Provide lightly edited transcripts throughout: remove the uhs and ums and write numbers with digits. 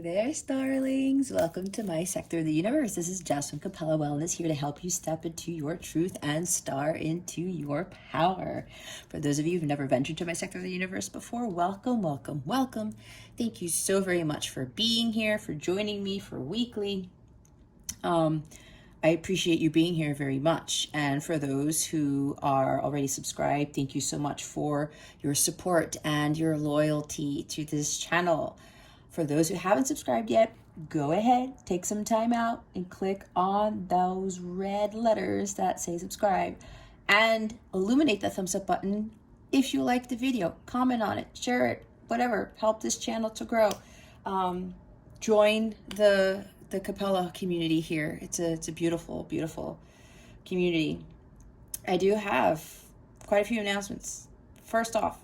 Hey there, starlings. Welcome to my sector of the universe. This is Jess from Capella Wellness, here to help you step into your truth and star into your power. For those of you who've never ventured to my sector of the universe before, welcome, welcome, welcome. Thank you so very much for being here, for joining me for weekly. I appreciate you being here very much. And for those who are already subscribed, thank you so much for your support and your loyalty to this channel. For those who haven't subscribed yet, go ahead, take some time out and click on those red letters that say subscribe and illuminate the thumbs up button if you like the video. Comment on it, share it, whatever. Help this channel to grow. Join the Capella community here. It's a beautiful, beautiful community. I do have quite a few announcements. First off,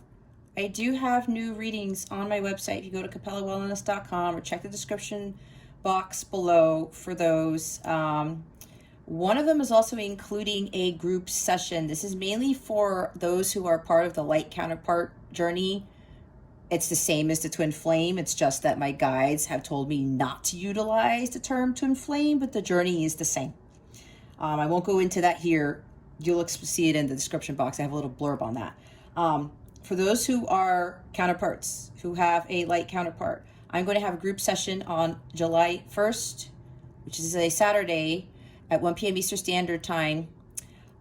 I do have new readings on my website. If you go to capellawellness.com or check the description box below for those. One of them is also including a group session. This is mainly for those who are part of the Light Counterpart journey. It's the same as the twin flame. It's just that my guides have told me not to utilize the term twin flame, but the journey is the same. I won't go into that here. You'll see it in the description box. I have a little blurb on that. For those who are counterparts, who have a light counterpart, I'm going to have a group session on July 1st, which is a Saturday at 1 p.m. Eastern Standard Time.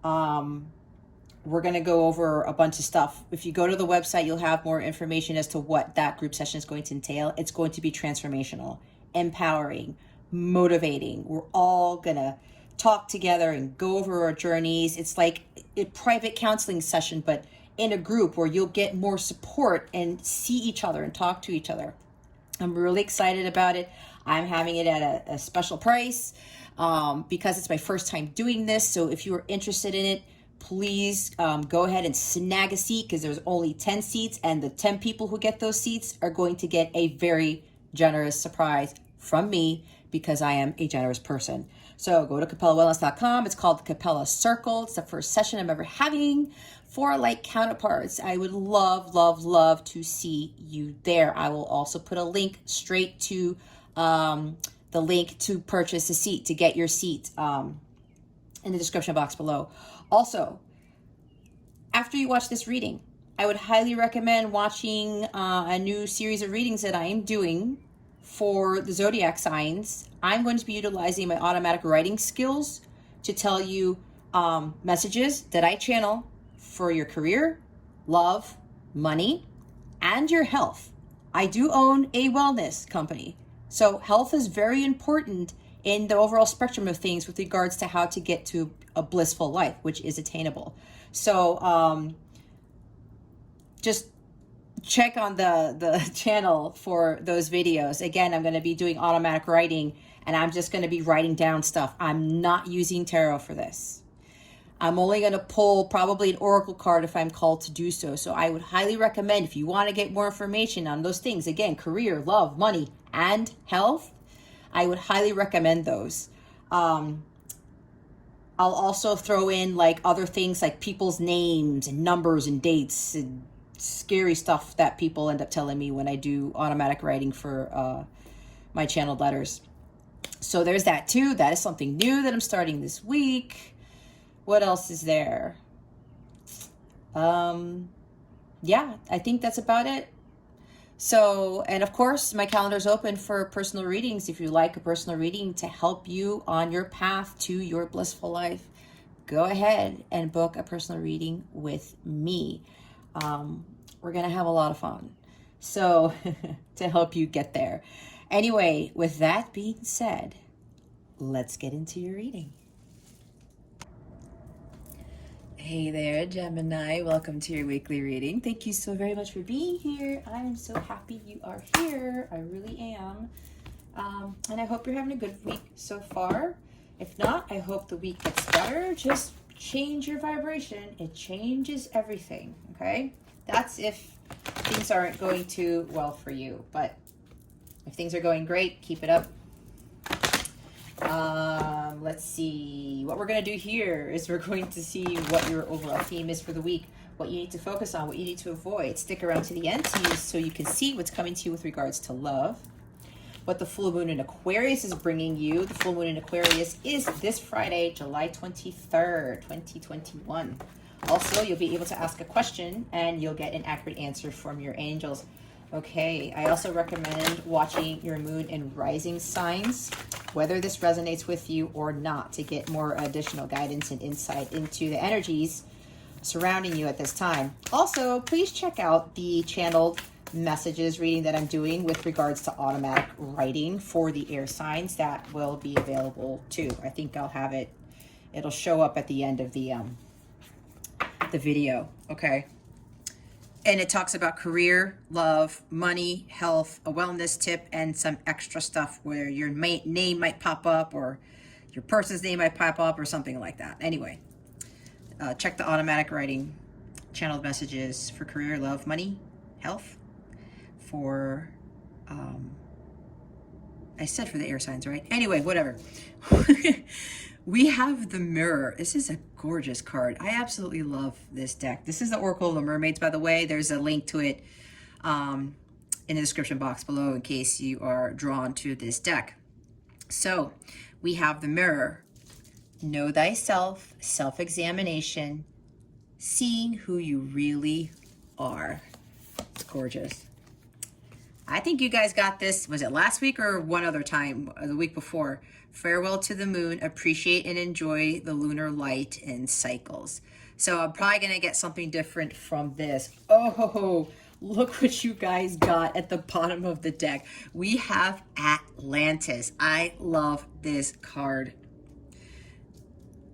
We're going to go over a bunch of stuff. If you go to the website, you'll have more information as to what that group session is going to entail. It's going to be transformational, empowering, motivating. We're all going to talk together and go over our journeys. It's like a private counseling session, but in a group where you'll get more support and see each other and talk to each other. I'm really excited about it. I'm having it at a special price because it's my first time doing this. So if you are interested in it, please go ahead and snag a seat, because there's only 10 seats, and the 10 people who get those seats are going to get a very generous surprise from me, because I am a generous person. So go to capellawellness.com. It's called the Capella Circle. It's the first session I'm ever having for Light Counterparts. I would love, love, love to see you there. I will also put a link straight to the link to purchase a seat, to get your seat in the description box below. Also, after you watch this reading, I would highly recommend watching a new series of readings that I am doing for the zodiac signs. I'm going to be utilizing my automatic writing skills to tell you messages that I channel for your career, love, money, and your health. I do own a wellness company, so health is very important in the overall spectrum of things with regards to how to get to a blissful life, which is attainable. So just check on the channel for those videos. Again, I'm going to be doing automatic writing, and I'm just going to be writing down stuff. I'm not using tarot for this. I'm only going to pull probably an oracle card if I'm called to do so. So I would highly recommend, if you want to get more information on those things, again, career, love, money, and health, I would highly recommend those. I'll also throw in like other things like people's names and numbers and dates and scary stuff that people end up telling me when I do automatic writing for my channeled letters. So there's that too. That is something new that I'm starting this week. What else is there? Yeah, I think that's about it. So, and of course, my calendar is open for personal readings. If you like a personal reading to help you on your path to your blissful life, go ahead and book a personal reading with me. We're going to have a lot of fun. So, to help you get there. Anyway, with that being said, let's get into your reading. Hey there, Gemini. Welcome to your weekly reading. Thank you so very much for being here. I am so happy you are here. I really am. And I hope you're having a good week so far. If not, I hope the week gets better. Just change your vibration. It changes everything, okay? That's if things aren't going too well for you. But if things are going great, keep it up. Let's see. What we're going to do here is we're going to see what your overall theme is for the week, what you need to focus on, what you need to avoid. Stick around to the end so you can see what's coming to you with regards to love, what the full moon in Aquarius is bringing you. The full moon in Aquarius is this Friday, July 23rd, 2021. Also, you'll be able to ask a question and you'll get an accurate answer from your angels. Okay, I also recommend watching your moon and rising signs, whether this resonates with you or not, to get more additional guidance and insight into the energies surrounding you at this time. Also, please check out the channeled messages reading that I'm doing with regards to automatic writing for the air signs. That will be available too. I think I'll have it. It'll show up at the end of the video. Okay. And it talks about career, love, money, health, a wellness tip, and some extra stuff where your name might pop up or your person's name might pop up or something like that. Anyway, check the automatic writing channeled messages for career, love, money, health. For, I said for the air signs, right? Anyway, whatever. We have the Mirror. This is a gorgeous card. I absolutely love this deck. This is the Oracle of the Mermaids, by the way. There's a link to it in the description box below in case you are drawn to this deck. So we have the Mirror. Know thyself, self-examination, seeing who you really are. It's gorgeous. I think you guys got this. Was it last week or one other time, the week before? Farewell to the moon. Appreciate and enjoy the lunar light and cycles. So I'm probably going to get something different from this. Oh, look what you guys got at the bottom of the deck. We have Atlantis. I love this card.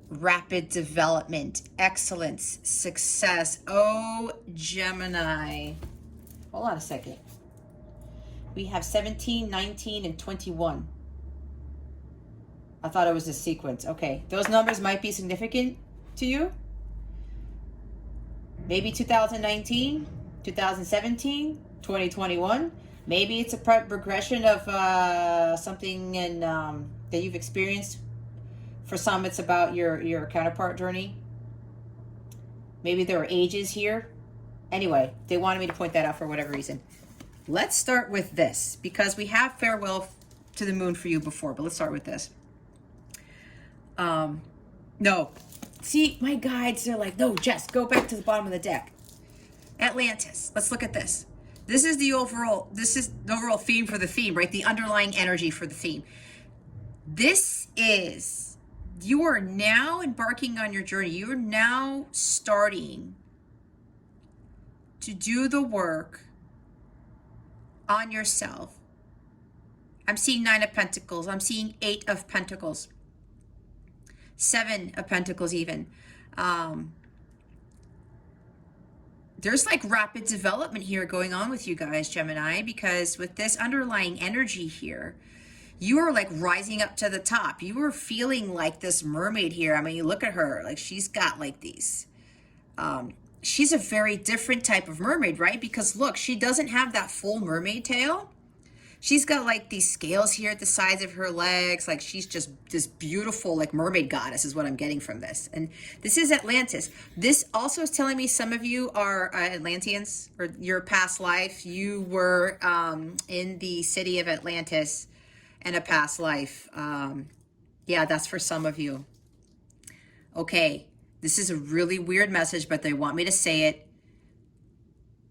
Rapid development, excellence, success. Oh, Gemini. Hold on a second. We have 17, 19, and 21. I thought it was a sequence. Okay, those numbers might be significant to you. Maybe 2019, 2017, 2021. Maybe it's a progression of something in, that you've experienced. For some, it's about your counterpart journey. Maybe there are ages here. Anyway, they wanted me to point that out for whatever reason. Let's start with this, because we have farewell to the moon for you before, but let's start with this. No. See, my guides, they're like, no, Jess, go back to the bottom of the deck. Atlantis. Let's look at this. This is the overall theme for the theme, right? The underlying energy for the theme. This is, you are now embarking on your journey. You are now starting to do the work on yourself. I'm seeing 9 of Pentacles. I'm seeing 8 of Pentacles. 7 of Pentacles even. There's like rapid development here going on with you guys, Gemini, because with this underlying energy here, you are like rising up to the top. You are feeling like this mermaid here. I mean, you look at her, like she's got like these, she's a very different type of mermaid, right? Because look, she doesn't have that full mermaid tail. She's got like these scales here at the sides of her legs. Like she's just this beautiful like mermaid goddess is what I'm getting from this. And this is Atlantis. This also is telling me some of you are Atlanteans, or your past life. You were in the city of Atlantis in a past life. Yeah, that's for some of you. Okay, this is a really weird message, but they want me to say it.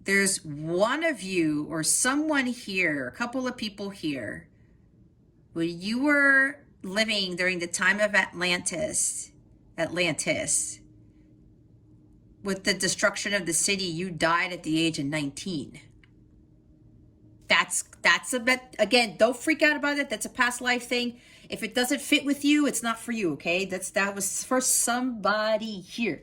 There's one of you or someone here, a couple of people here, where you were living during the time of Atlantis, with the destruction of the city. You died at the age of 19. That's a bit, again, don't freak out about it. That's a past life thing. If it doesn't fit with you, it's not for you, okay? That was for somebody here.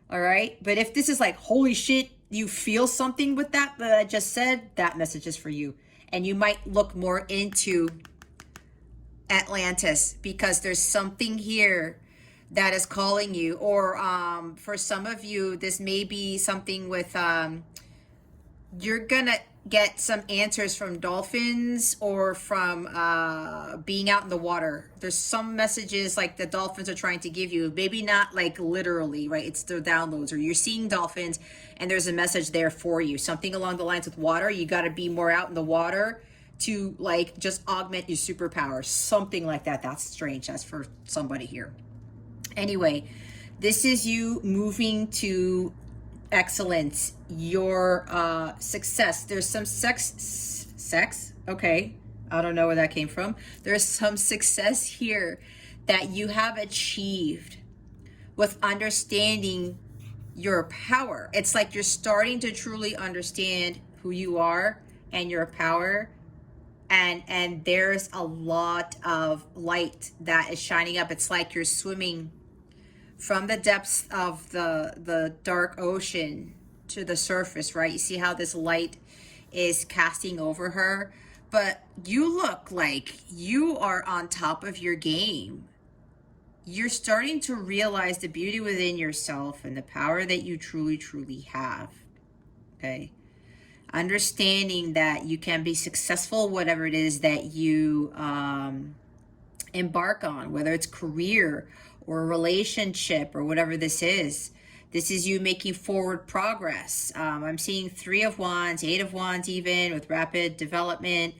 All right? But if this is like, holy shit, you feel something with that I just said, that message is for you. And you might look more into Atlantis because there's something here that is calling you. Or for some of you, this may be something with, you're gonna get some answers from dolphins or from being out in the water. There's some messages like the dolphins are trying to give you, maybe not like literally, right? It's the downloads, or you're seeing dolphins and there's a message there for you. Something along the lines with water. You got to be more out in the water to like just augment your superpower, something like that. That's strange. That's for somebody here. Anyway, this is you moving to excellence, your success. There's some sex. Okay. I don't know where that came from. There's some success here that you have achieved with understanding your power. It's like you're starting to truly understand who you are and your power. And there's a lot of light that is shining up. It's like you're swimming from the depths of the dark ocean to the surface, right? You see how this light is casting over her, but you look like you are on top of your game. You're starting to realize the beauty within yourself and the power that you truly, truly have. Okay. Understanding that you can be successful, whatever it is that you embark on, whether it's career or a relationship or whatever this is. This is you making forward progress. I'm seeing 3 of Wands, 8 of Wands even, with rapid development.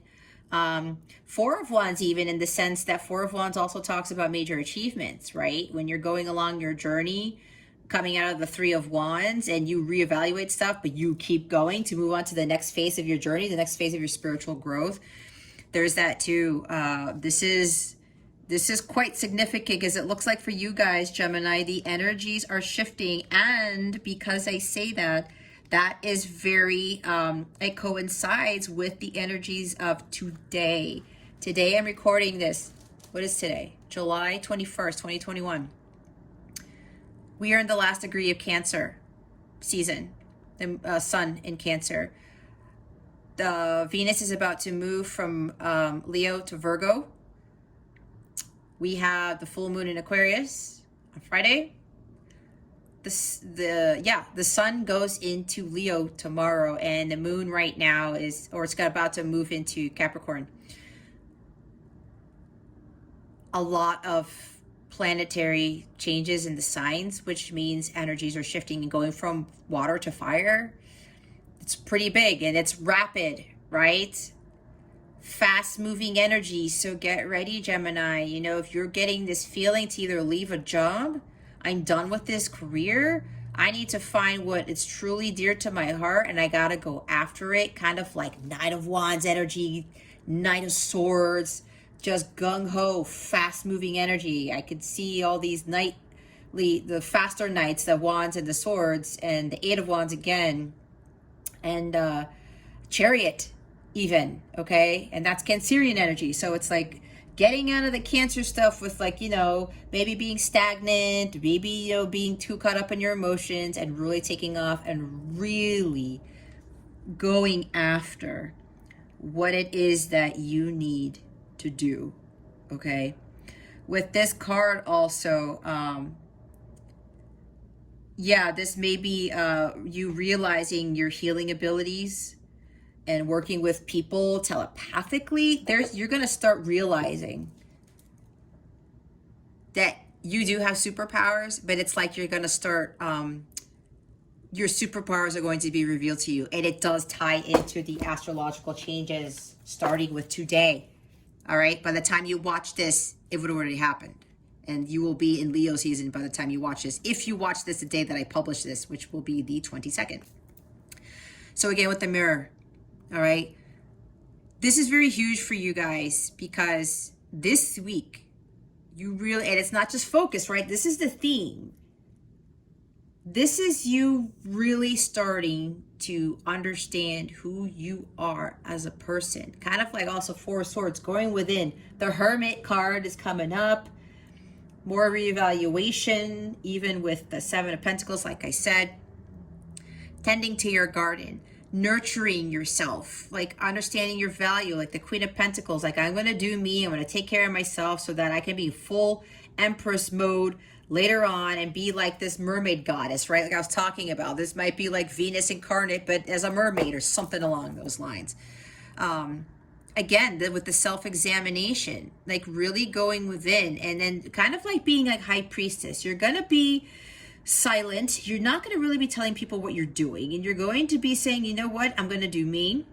4 of Wands even, in the sense that 4 of Wands also talks about major achievements, right? When you're going along your journey, coming out of the 3 of Wands, and you reevaluate stuff, but you keep going to move on to the next phase of your journey, the next phase of your spiritual growth. There's that too. This is quite significant, because it looks like for you guys, Gemini, the energies are shifting. And because I say that, that is very, it coincides with the energies of today. Today I'm recording this. What is today? July 21st, 2021. We are in the last degree of Cancer season, the sun in Cancer. The Venus is about to move from Leo to Virgo. We have the full moon in Aquarius on Friday. The sun goes into Leo tomorrow, and the moon right now is, or it's about to move into Capricorn. A lot of planetary changes in the signs, which means energies are shifting and going from water to fire. It's pretty big and it's rapid, right? Fast moving energy. So get ready, Gemini. You know, if you're getting this feeling to either leave a job, I'm done with this career, I need to find what is truly dear to my heart and I gotta go after it. Kind of like Knight of Wands energy, Knight of Swords, just gung-ho, fast-moving energy. I could see all these the faster knights, the wands and the swords, and the 8 of Wands again, and Chariot even, okay? And that's Cancerian energy. So it's like getting out of the Cancer stuff with, like, you know, maybe being stagnant, maybe, you know, being too caught up in your emotions, and really taking off and really going after what it is that you need to do. Okay, with this card also, yeah, this may be you realizing your healing abilities and working with people telepathically. You're gonna start realizing that you do have superpowers, but it's like you're gonna start your superpowers are going to be revealed to you, and it does tie into the astrological changes starting with today. All right, by the time you watch this, it would have already happened. And you will be in Leo season by the time you watch this. If you watch this the day that I publish this, which will be the 22nd. So again, with the mirror, all right, this is very huge for you guys, because this week, you really, and it's not just focus, right? This is the theme. This is you really starting to understand who you are as a person. Kind of like also 4 of Swords, going within. The Hermit card is coming up. More reevaluation, even with the 7 of Pentacles, like I said. Tending to your garden. Nurturing yourself. Like understanding your value. Like the Queen of Pentacles. Like, I'm going to do me. I'm going to take care of myself so that I can be full Empress mode later on and be like this mermaid goddess, right? Like I was talking about. This might be like Venus incarnate, but as a mermaid or something along those lines. Again, with the self-examination, like really going within, and then kind of like being like high priestess. You're going to be silent. You're not going to really be telling people what you're doing. And you're going to be saying, you know what? I'm going to do me.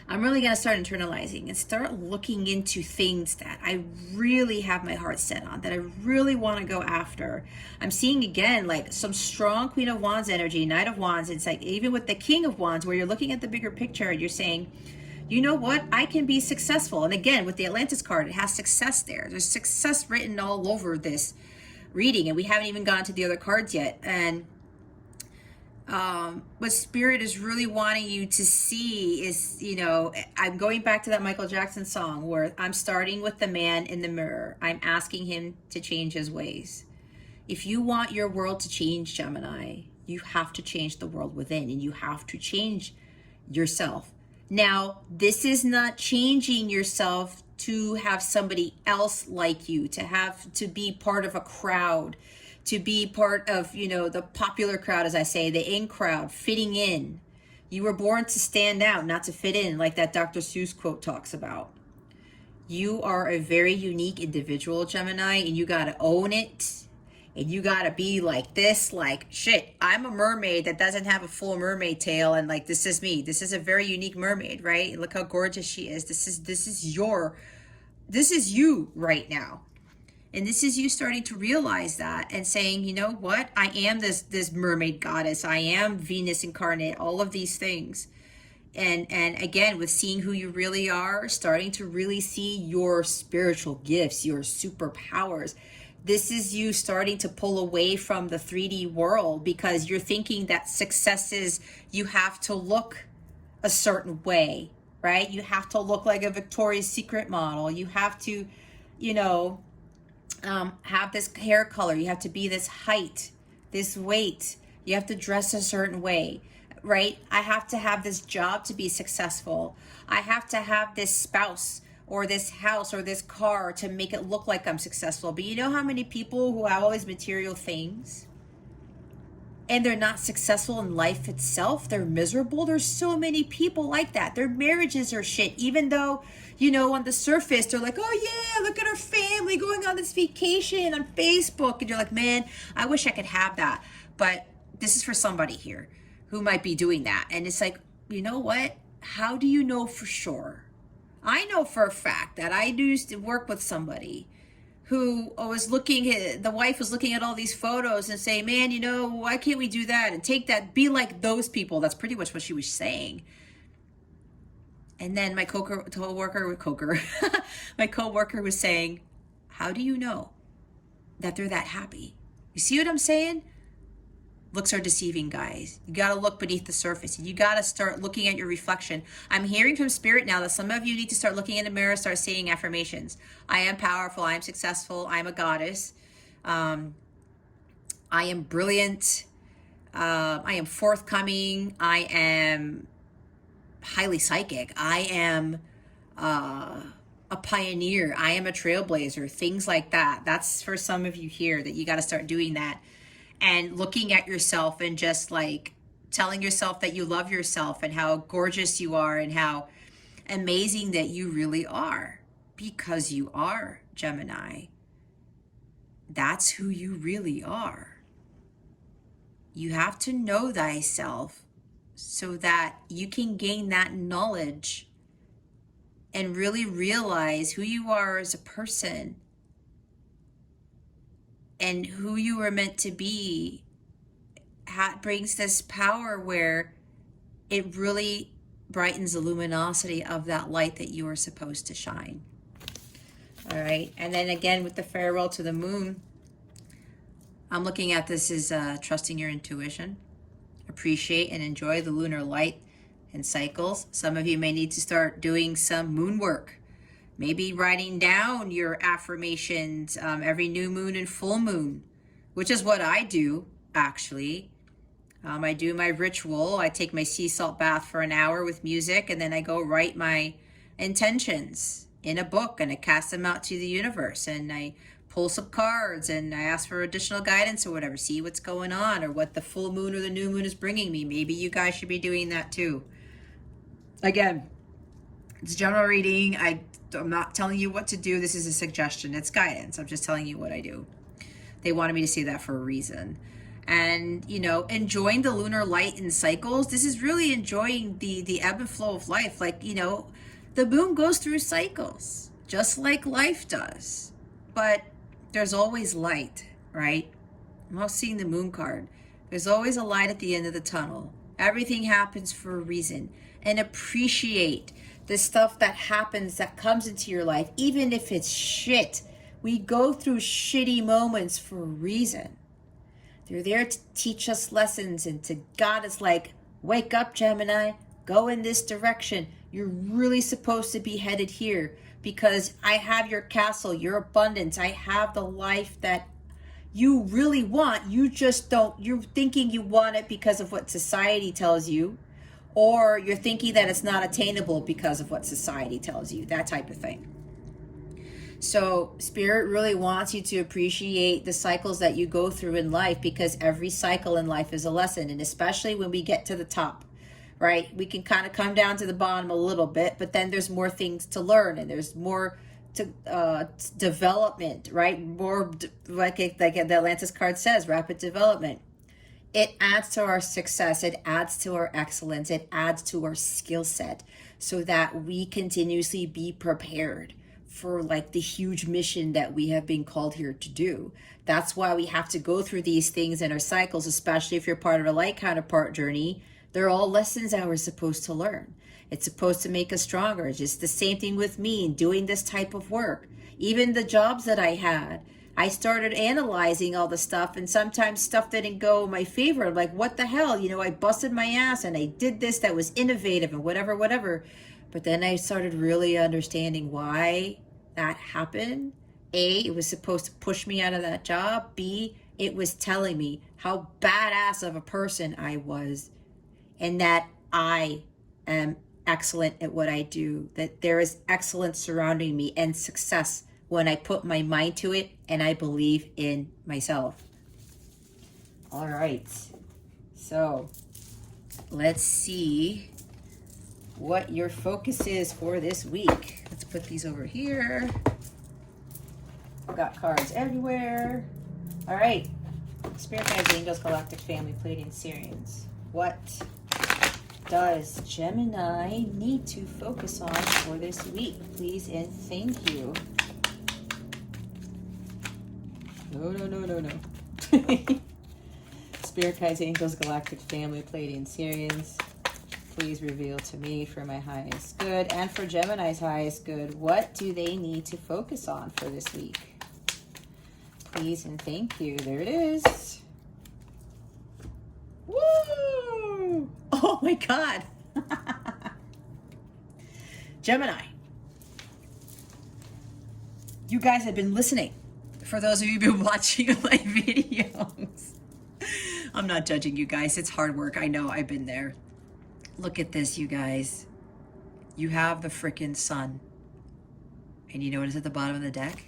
I'm really going to start internalizing and start looking into things that I really have my heart set on, that I really want to go after. I'm seeing again, like some strong Queen of Wands energy, Knight of Wands. It's like even with the King of Wands, where you're looking at the bigger picture and you're saying, you know what, I can be successful. And again, with the Atlantis card, it has success there. There's success written all over this reading, and we haven't even gone to the other cards yet. And what Spirit is really wanting you to see is, you know, I'm going back to that Michael Jackson song where I'm starting with the man in the mirror. I'm asking him to change his ways. If you want your world to change, Gemini, you have to change the world within, and you have to change yourself. Now, this is not changing yourself to have somebody else like you, to be part of a crowd, to be part of, you know, the popular crowd, as I say, the in crowd, fitting in. You were born to stand out, not to fit in, like that Dr. Seuss quote talks about. You are a very unique individual, Gemini, and you got to own it. And you got to be like this, like, shit, I'm a mermaid that doesn't have a full mermaid tail. And like, this is me. This is a very unique mermaid, right? Look how gorgeous she is. This is you right now. And this is you starting to realize that and saying, you know what? I am this mermaid goddess. I am Venus incarnate, all of these things. And again, with seeing who you really are, starting to really see your spiritual gifts, your superpowers. This is you starting to pull away from the 3D world, because you're thinking that success is you have to look a certain way, right? You have to look like a Victoria's Secret model. You have to, you know, have this hair color. You have to be this height, this weight. You have to dress a certain way, right? I have to have this job to be successful. I have to have this spouse or this house or this car to make it look like I'm successful. But you know how many people who have all these material things and they're not successful in life itself? They're miserable. There's so many people like that. Their marriages are shit, even though, you know, on the surface, they're like, oh yeah, look at our family going on this vacation on Facebook. And you're like, man, I wish I could have that. But this is for somebody here who might be doing that. And it's like, you know what? How do you know for sure? I know for a fact that I used to work with somebody who was looking, the wife was looking at all these photos and saying, man, you know, why can't we do that and take that, be like those people? That's pretty much what she was saying. And then my co-worker was saying, how do you know that they're that happy? You see what I'm saying? Looks are deceiving, guys. You got to look beneath the surface. You got to start looking at your reflection. I'm hearing from Spirit now that some of you need to start looking in the mirror, start saying affirmations. I am powerful. I am successful. I am a goddess. I am brilliant. I am forthcoming. I am highly psychic. I am a pioneer. I am a trailblazer. Things like that. That's for some of you here that you got to start doing that. And looking at yourself and just like telling yourself that you love yourself and how gorgeous you are and how amazing that you really are, because you are, Gemini. That's who you really are. You have to know thyself so that you can gain that knowledge and really realize who you are as a person and who you were meant to be. Brings this power where it really brightens the luminosity of that light that you are supposed to shine. All right. And then again, with the farewell to the moon, I'm looking at this as trusting your intuition. Appreciate and enjoy the lunar light and cycles. Some of you may need to start doing some moon work. Maybe writing down your affirmations every new moon and full moon, which is what I do, actually. I do my ritual. I take my sea salt bath for an hour with music, and then I go write my intentions in a book, and I cast them out to the universe, and I pull some cards, and I ask for additional guidance or whatever, see what's going on or what the full moon or the new moon is bringing me. Maybe you guys should be doing that too. Again, it's general reading. I'm not telling you what to do. This is a suggestion. It's guidance. I'm just telling you what I do. They wanted me to say that for a reason. and, you know, enjoying the lunar light in cycles. This is really enjoying the ebb and flow of life. Like, you know, the moon goes through cycles, just like life does. But there's always light, right? I'm not seeing the moon card. There's always a light at the end of the tunnel. Everything happens for a reason. And appreciate the stuff that happens, that comes into your life, even if it's shit. We go through shitty moments for a reason. They're there to teach us lessons and to guide us, like, wake up, Gemini, go in this direction. You're really supposed to be headed here because I have your castle, your abundance. I have the life that you really want. You just don't, you're thinking you want it because of what society tells you, or you're thinking that it's not attainable because of what society tells you, that type of thing. So Spirit really wants you to appreciate the cycles that you go through in life, because every cycle in life is a lesson. And especially when we get to the top, right? We can kind of come down to the bottom a little bit, but then there's more things to learn, and there's more to development, right? More like the Atlantis card says, rapid development. It adds to our success. It adds to our excellence. It adds to our skill set so that we continuously be prepared for like the huge mission that we have been called here to do. That's why we have to go through these things in our cycles, especially if you're part of a light counterpart journey. They're all lessons that we're supposed to learn. It's supposed to make us stronger. Just the same thing with me doing this type of work. Even the jobs that I had, I started analyzing all the stuff, and sometimes stuff didn't go in my favor. I'm like, what the hell? You know, I busted my ass and I did this that was innovative and whatever. But then I started really understanding why that happened. A, it was supposed to push me out of that job. B, it was telling me how badass of a person I was, and that I am excellent at what I do, that there is excellence surrounding me and success when I put my mind to it and I believe in myself. All right, so let's see what your focus is for this week. Let's put these over here. I've got cards everywhere. All right, Spirit Guides, Angels, Galactic Family, Pleiadian, Sirians. What does Gemini need to focus on for this week? Please and thank you. No. Spirit Guides, Angels, Galactic Family, Pleiadian, Sirians. Please reveal to me for my highest good and for Gemini's highest good. What do they need to focus on for this week? Please and thank you. There it is. Woo! Oh my God. Gemini. You guys have been listening. For those of you who've been watching my videos. I'm not judging you guys. It's hard work. I know. I've been there. Look at this, you guys. You have the frickin' sun. And you know what is at the bottom of the deck?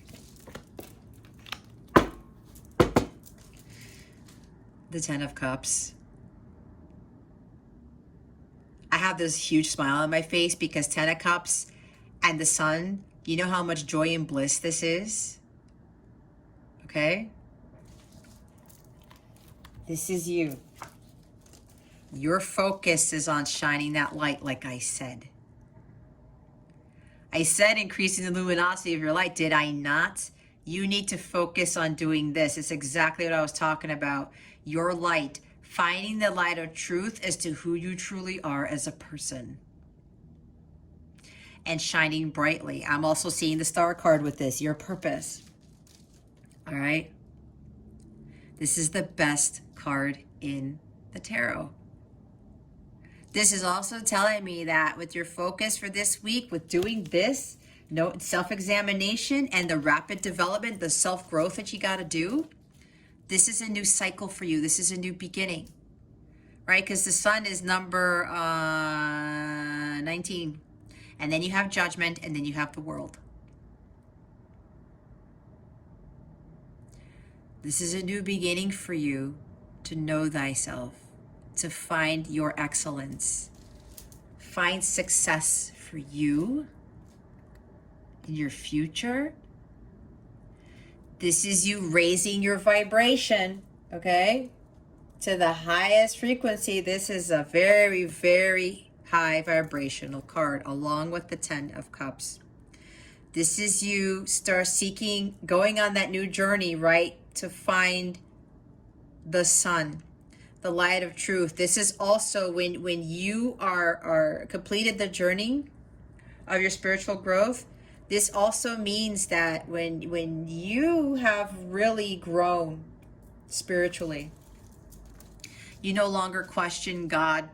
The Ten of Cups. I have this huge smile on my face because Ten of Cups and the sun, you know how much joy and bliss this is? Okay? This is you. Your focus is on shining that light, like I said. I said increasing the luminosity of your light, did I not? You need to focus on doing this. It's exactly what I was talking about. Your light, finding the light of truth as to who you truly are as a person. And shining brightly. I'm also seeing the star card with this, your purpose. All right? This is the best card in the tarot. This is also telling me that with your focus for this week, with doing this, self-examination and the rapid development, the self-growth that you got to do, this is a new cycle for you. This is a new beginning, right? Because the sun is number 19. And then you have judgment, and then you have the world. This is a new beginning for you to know thyself, to find your excellence, find success for you in your future. This is you raising your vibration, okay? to the highest frequency. This is a very, very high vibrational card, along with the 10 of Cups. This is you start seeking, going on that new journey, right? To find the sun, the light of truth. This is also when you are completed the journey of your spiritual growth. This also means that when you have really grown spiritually, you no longer question God.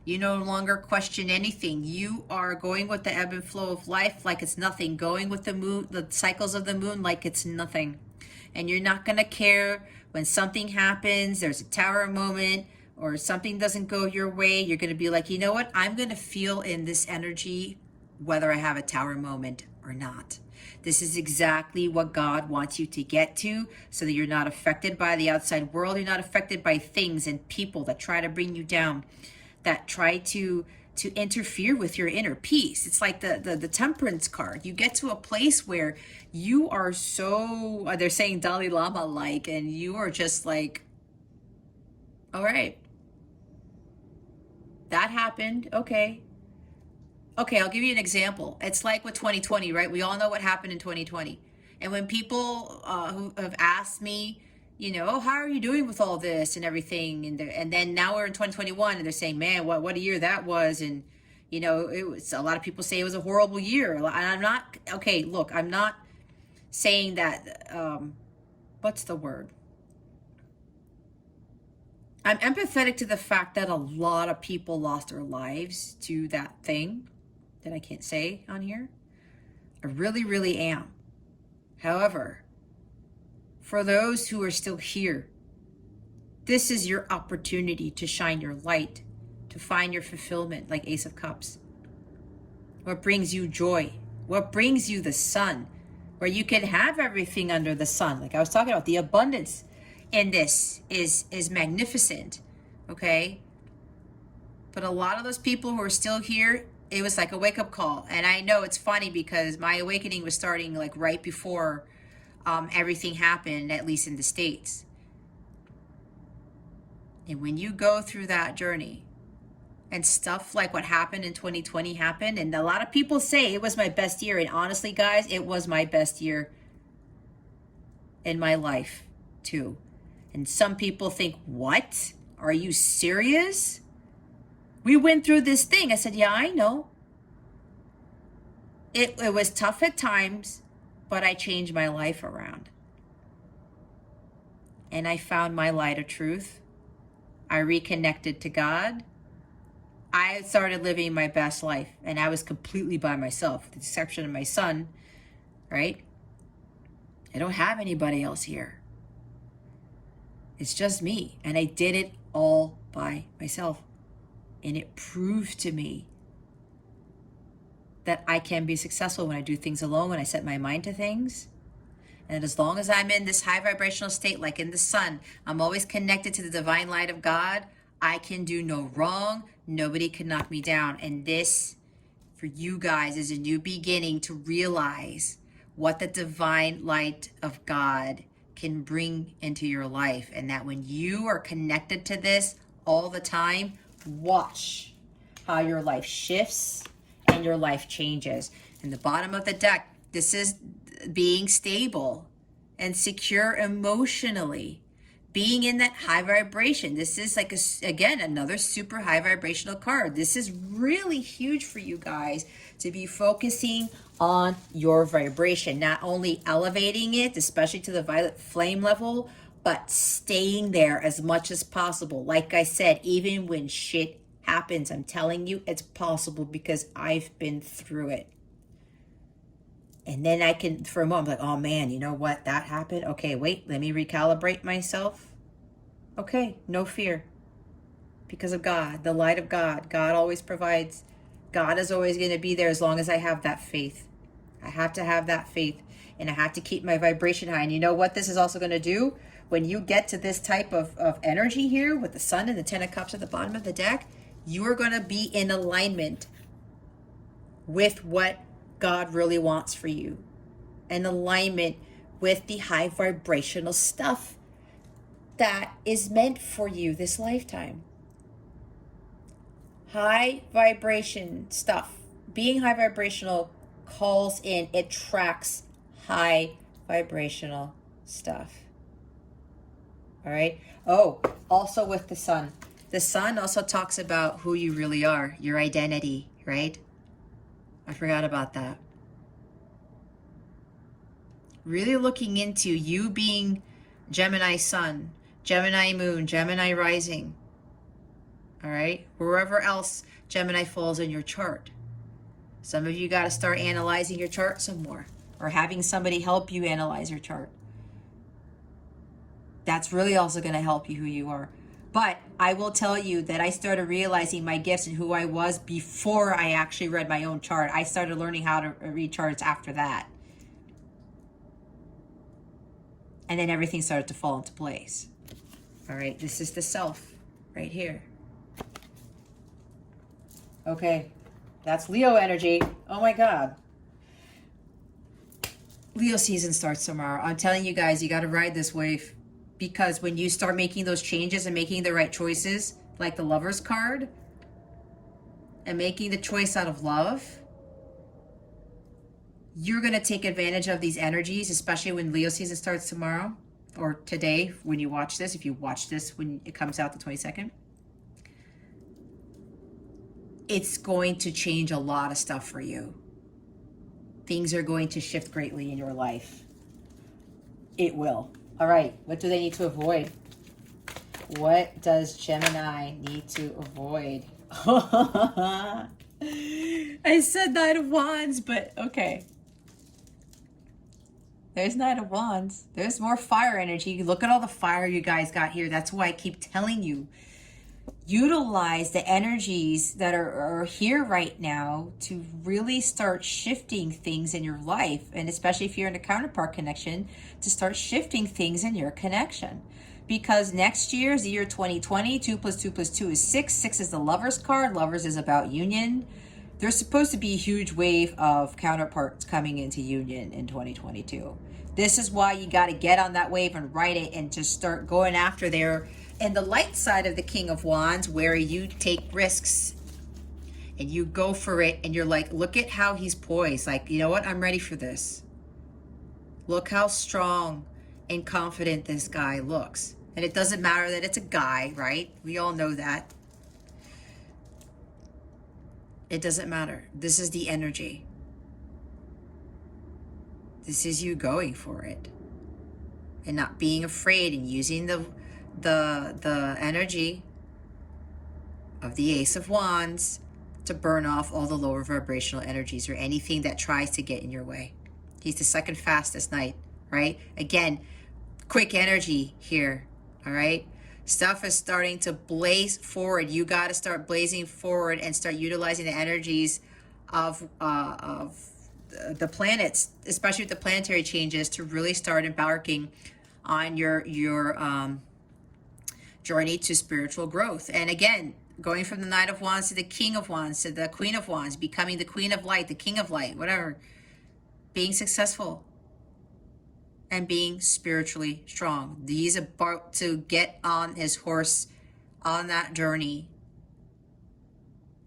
You no longer question anything. You are going with the ebb and flow of life like it's nothing. Going with the moon, the cycles of the moon, like it's nothing. And you're not going to care when something happens, there's a tower moment, or something doesn't go your way. You're going to be like, you know what? I'm going to feel in this energy whether I have a tower moment or not. This is exactly what God wants you to get to, so that you're not affected by the outside world. You're not affected by things and people that try to bring you down, that try to interfere with your inner peace. It's like the temperance card. You get to a place where you are so, they're saying Dalai Lama like, and you are just like, all right, that happened. Okay, I'll give you an example. It's like with 2020, right? We all know what happened in 2020. And when people who have asked me, you know, oh, how are you doing with all this and everything? And then now we're in 2021 and they're saying, man, what a year that was. And, you know, it was, a lot of people say it was a horrible year. And I'm not, okay, look, I'm not saying that, what's the word? I'm empathetic to the fact that a lot of people lost their lives to that thing that I can't say on here. I really, really am. However, for those who are still here, this is your opportunity to shine your light, to find your fulfillment, like Ace of Cups. What brings you joy? What brings you the sun? Where you can have everything under the sun. Like I was talking about, the abundance in this is magnificent, okay? But a lot of those people who are still here, it was like a wake-up call. And I know it's funny because my awakening was starting like right before everything happened, at least in the States. And when you go through that journey and stuff like what happened in 2020 happened, and a lot of people say it was my best year, and honestly guys, it was my best year in my life too. And some people think, what? Are you serious? We went through this thing. I said, yeah, I know. It was tough at times, but I changed my life around. And I found my light of truth. I reconnected to God. I started living my best life, and I was completely by myself, with the exception of my son, right? I don't have anybody else here. It's just me, and I did it all by myself. And it proved to me that I can be successful when I do things alone, when I set my mind to things. And as long as I'm in this high vibrational state, like in the sun, I'm always connected to the divine light of God. I can do no wrong. Nobody can knock me down. And this, for you guys, is a new beginning to realize what the divine light of God can bring into your life. And that when you are connected to this all the time, watch how your life shifts and your life changes. In the bottom of the deck, this is being stable and secure emotionally, being in that high vibration. This is like, again, another super high vibrational card. This is really huge for you guys to be focusing on your vibration, not only elevating it, especially to the violet flame level, but staying there as much as possible. Like I said, even when shit happens, I'm telling you, it's possible because I've been through it. And then I can, for a moment, I'm like, oh man, you know what? That happened. Okay, wait, let me recalibrate myself. Okay, no fear. Because of God, the light of God. God always provides. God is always going to be there as long as I have that faith. I have to have that faith. And I have to keep my vibration high. And you know what this is also going to do? When you get to this type of energy here with the sun and the 10 of cups at the bottom of the deck, you are going to be in alignment with what God really wants for you. In alignment with the high vibrational stuff that is meant for you this lifetime. High vibration stuff. Being high vibrational calls in, it attracts high vibrational stuff. All right. Oh, also with the sun. The sun also talks about who you really are, your identity, right? I forgot about that. Really looking into you being Gemini sun, Gemini moon, Gemini rising. All right. Wherever else Gemini falls in your chart. Some of you got to start analyzing your chart some more, or having somebody help you analyze your chart. That's really also going to help you who you are. But I will tell you that I started realizing my gifts and who I was before I actually read my own chart. I started learning how to read charts after that. And then everything started to fall into place. All right, this is the self right here. Okay, that's Leo energy. Oh my God. Leo season starts tomorrow. I'm telling you guys, you got to ride this wave. Because when you start making those changes and making the right choices, like the Lover's card, and making the choice out of love, you're going to take advantage of these energies, especially when Leo season starts tomorrow, or today when you watch this, if you watch this when it comes out the 22nd. It's going to change a lot of stuff for you. Things are going to shift greatly in your life. It will. All right, what do they need to avoid? What does Gemini need to avoid? I said Knight of Wands, but okay. There's Knight of Wands. There's more fire energy. Look at all the fire you guys got here. That's why I keep telling you. Utilize the energies that are here right now to really start shifting things in your life. And especially if you're in a counterpart connection, to start shifting things in your connection. Because next year is the year 2020. 2 plus 2 plus 2 is 6. 6 is the Lover's card. Lovers is about union. There's supposed to be a huge wave of counterparts coming into union in 2022. This is why you got to get on that wave and ride it and just start going after there. And the light side of the King of Wands, where you take risks and you go for it and you're like, look at how he's poised. Like, you know what? I'm ready for this. Look how strong and confident this guy looks. And it doesn't matter that it's a guy, right? We all know that. It doesn't matter. This is the energy. This is you going for it and not being afraid and using the energy of the Ace of Wands to burn off all the lower vibrational energies or anything that tries to get in your way. He's the second fastest knight, right? Again, quick energy here, all right? Stuff is starting to blaze forward. You got to start blazing forward and start utilizing the energies of the planets, especially with the planetary changes, to really start embarking on your journey to spiritual growth. And again, going from the Knight of Wands to the King of Wands to the Queen of Wands, becoming the Queen of Light, the King of Light, whatever. Being successful and being spiritually strong. He's about to get on his horse on that journey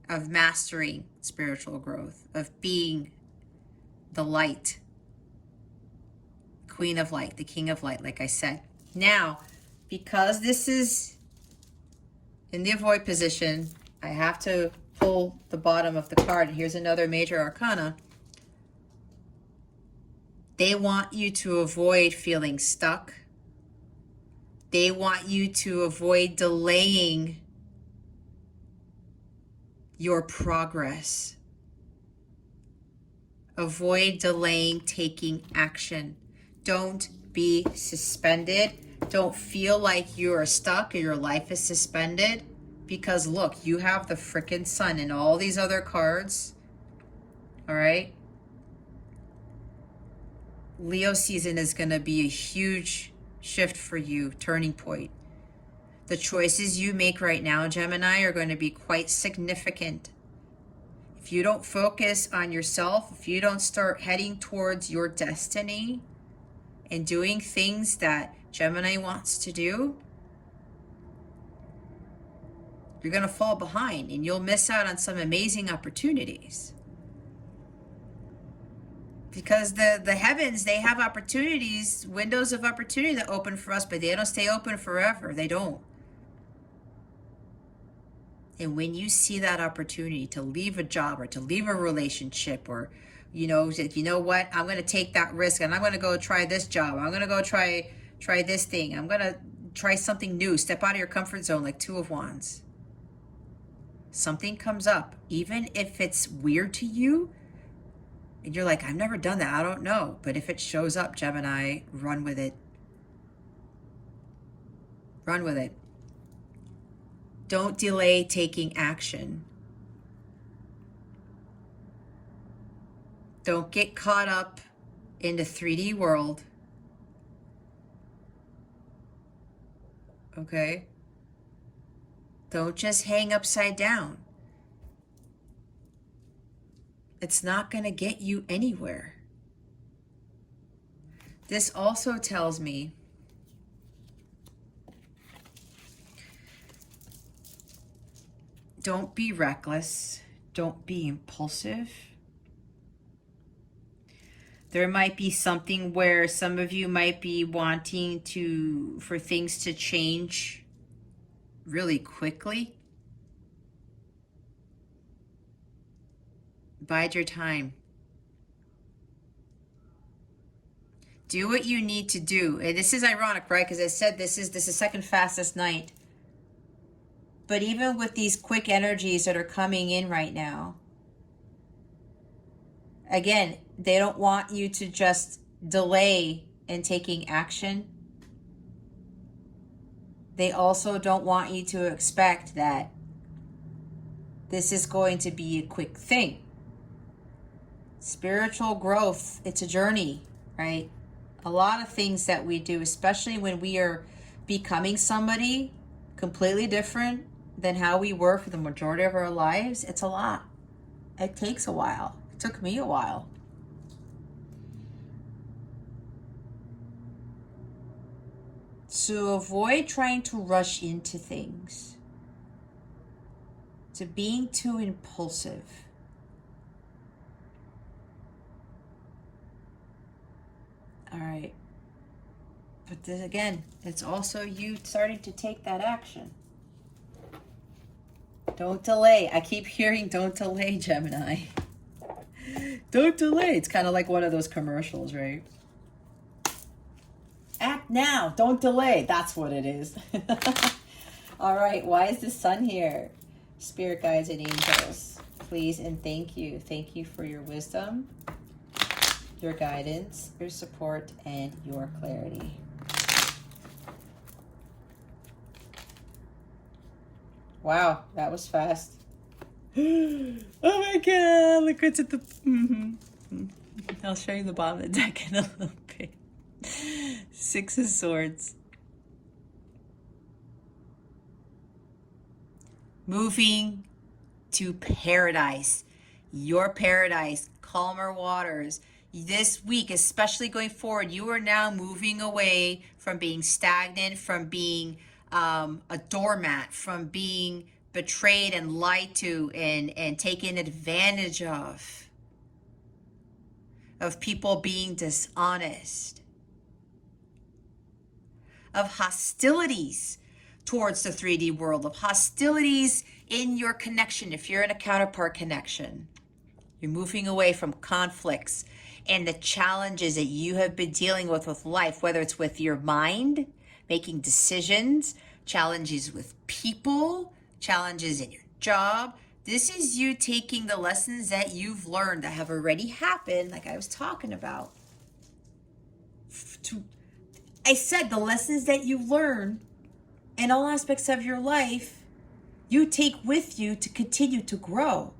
of mastering spiritual growth, of being the light, Queen of Light, the King of Light, like I said. Now, because this is in the avoid position, I have to pull the bottom of the card. Here's another major arcana. They want you to avoid feeling stuck. They want you to avoid delaying your progress. Avoid delaying taking action. Don't be suspended. Don't feel like you're stuck or your life is suspended. Because look, you have the frickin' sun and all these other cards. All right? Leo season is going to be a huge shift for you, turning point. The choices you make right now, Gemini, are going to be quite significant. If you don't focus on yourself, if you don't start heading towards your destiny and doing things that Gemini wants to do, You're going to fall behind and you'll miss out on some amazing opportunities. Because the heavens, they have opportunities, windows of opportunity that open for us, but they don't stay open forever. They don't. And when you see that opportunity to leave a job or to leave a relationship, or, you know what, I'm going to take that risk and I'm going to go try this job. I'm going to go try this thing. I'm going to try something new. Step out of your comfort zone, like Two of Wands. Something comes up, even if it's weird to you, and you're like, I've never done that, I don't know. But if it shows up, Gemini, run with it. Run with it. Don't delay taking action. Don't get caught up in the 3D world. Okay? Don't just hang upside down. It's not going to get you anywhere. This also tells me don't be reckless. Don't be impulsive. There might be something where some of you might be wanting for things to change really quickly. Bide your time. Do what you need to do. And this is ironic, right? Because I said this is second fastest night. But even with these quick energies that are coming in right now, again, they don't want you to just delay in taking action. They also don't want you to expect that this is going to be a quick thing. Spiritual growth, it's a journey, right? A lot of things that we do, especially when we are becoming somebody completely different than how we were for the majority of our lives, it's a lot. It takes a while. It took me a while. So avoid trying to rush into things, to being too impulsive. All right. But this, again, it's also you starting to take that action. Don't delay. I keep hearing don't delay, Gemini. Don't delay. It's kind of like one of those commercials, right? Act now. Don't delay. That's what it is. All right. Why is the sun here? Spirit guides and angels, please and thank you. Thank you for your wisdom, your guidance, your support, and your clarity. Wow, that was fast. Oh my God, look what's at the... I'll show you the bottom of the deck in a little bit. Six of Swords. Moving to paradise. Your paradise, calmer waters. This week, especially going forward, you are now moving away from being stagnant, from being a doormat, from being betrayed and lied to and taken advantage of people being dishonest, of hostilities towards the 3D world, of hostilities in your connection. If you're in a counterpart connection, you're moving away from conflicts and the challenges that you have been dealing with life, whether it's with your mind, making decisions, challenges with people, challenges in your job. This is you taking the lessons that you've learned that have already happened, like I was talking about. I said the lessons that you learn in all aspects of your life, you take with you to continue to grow.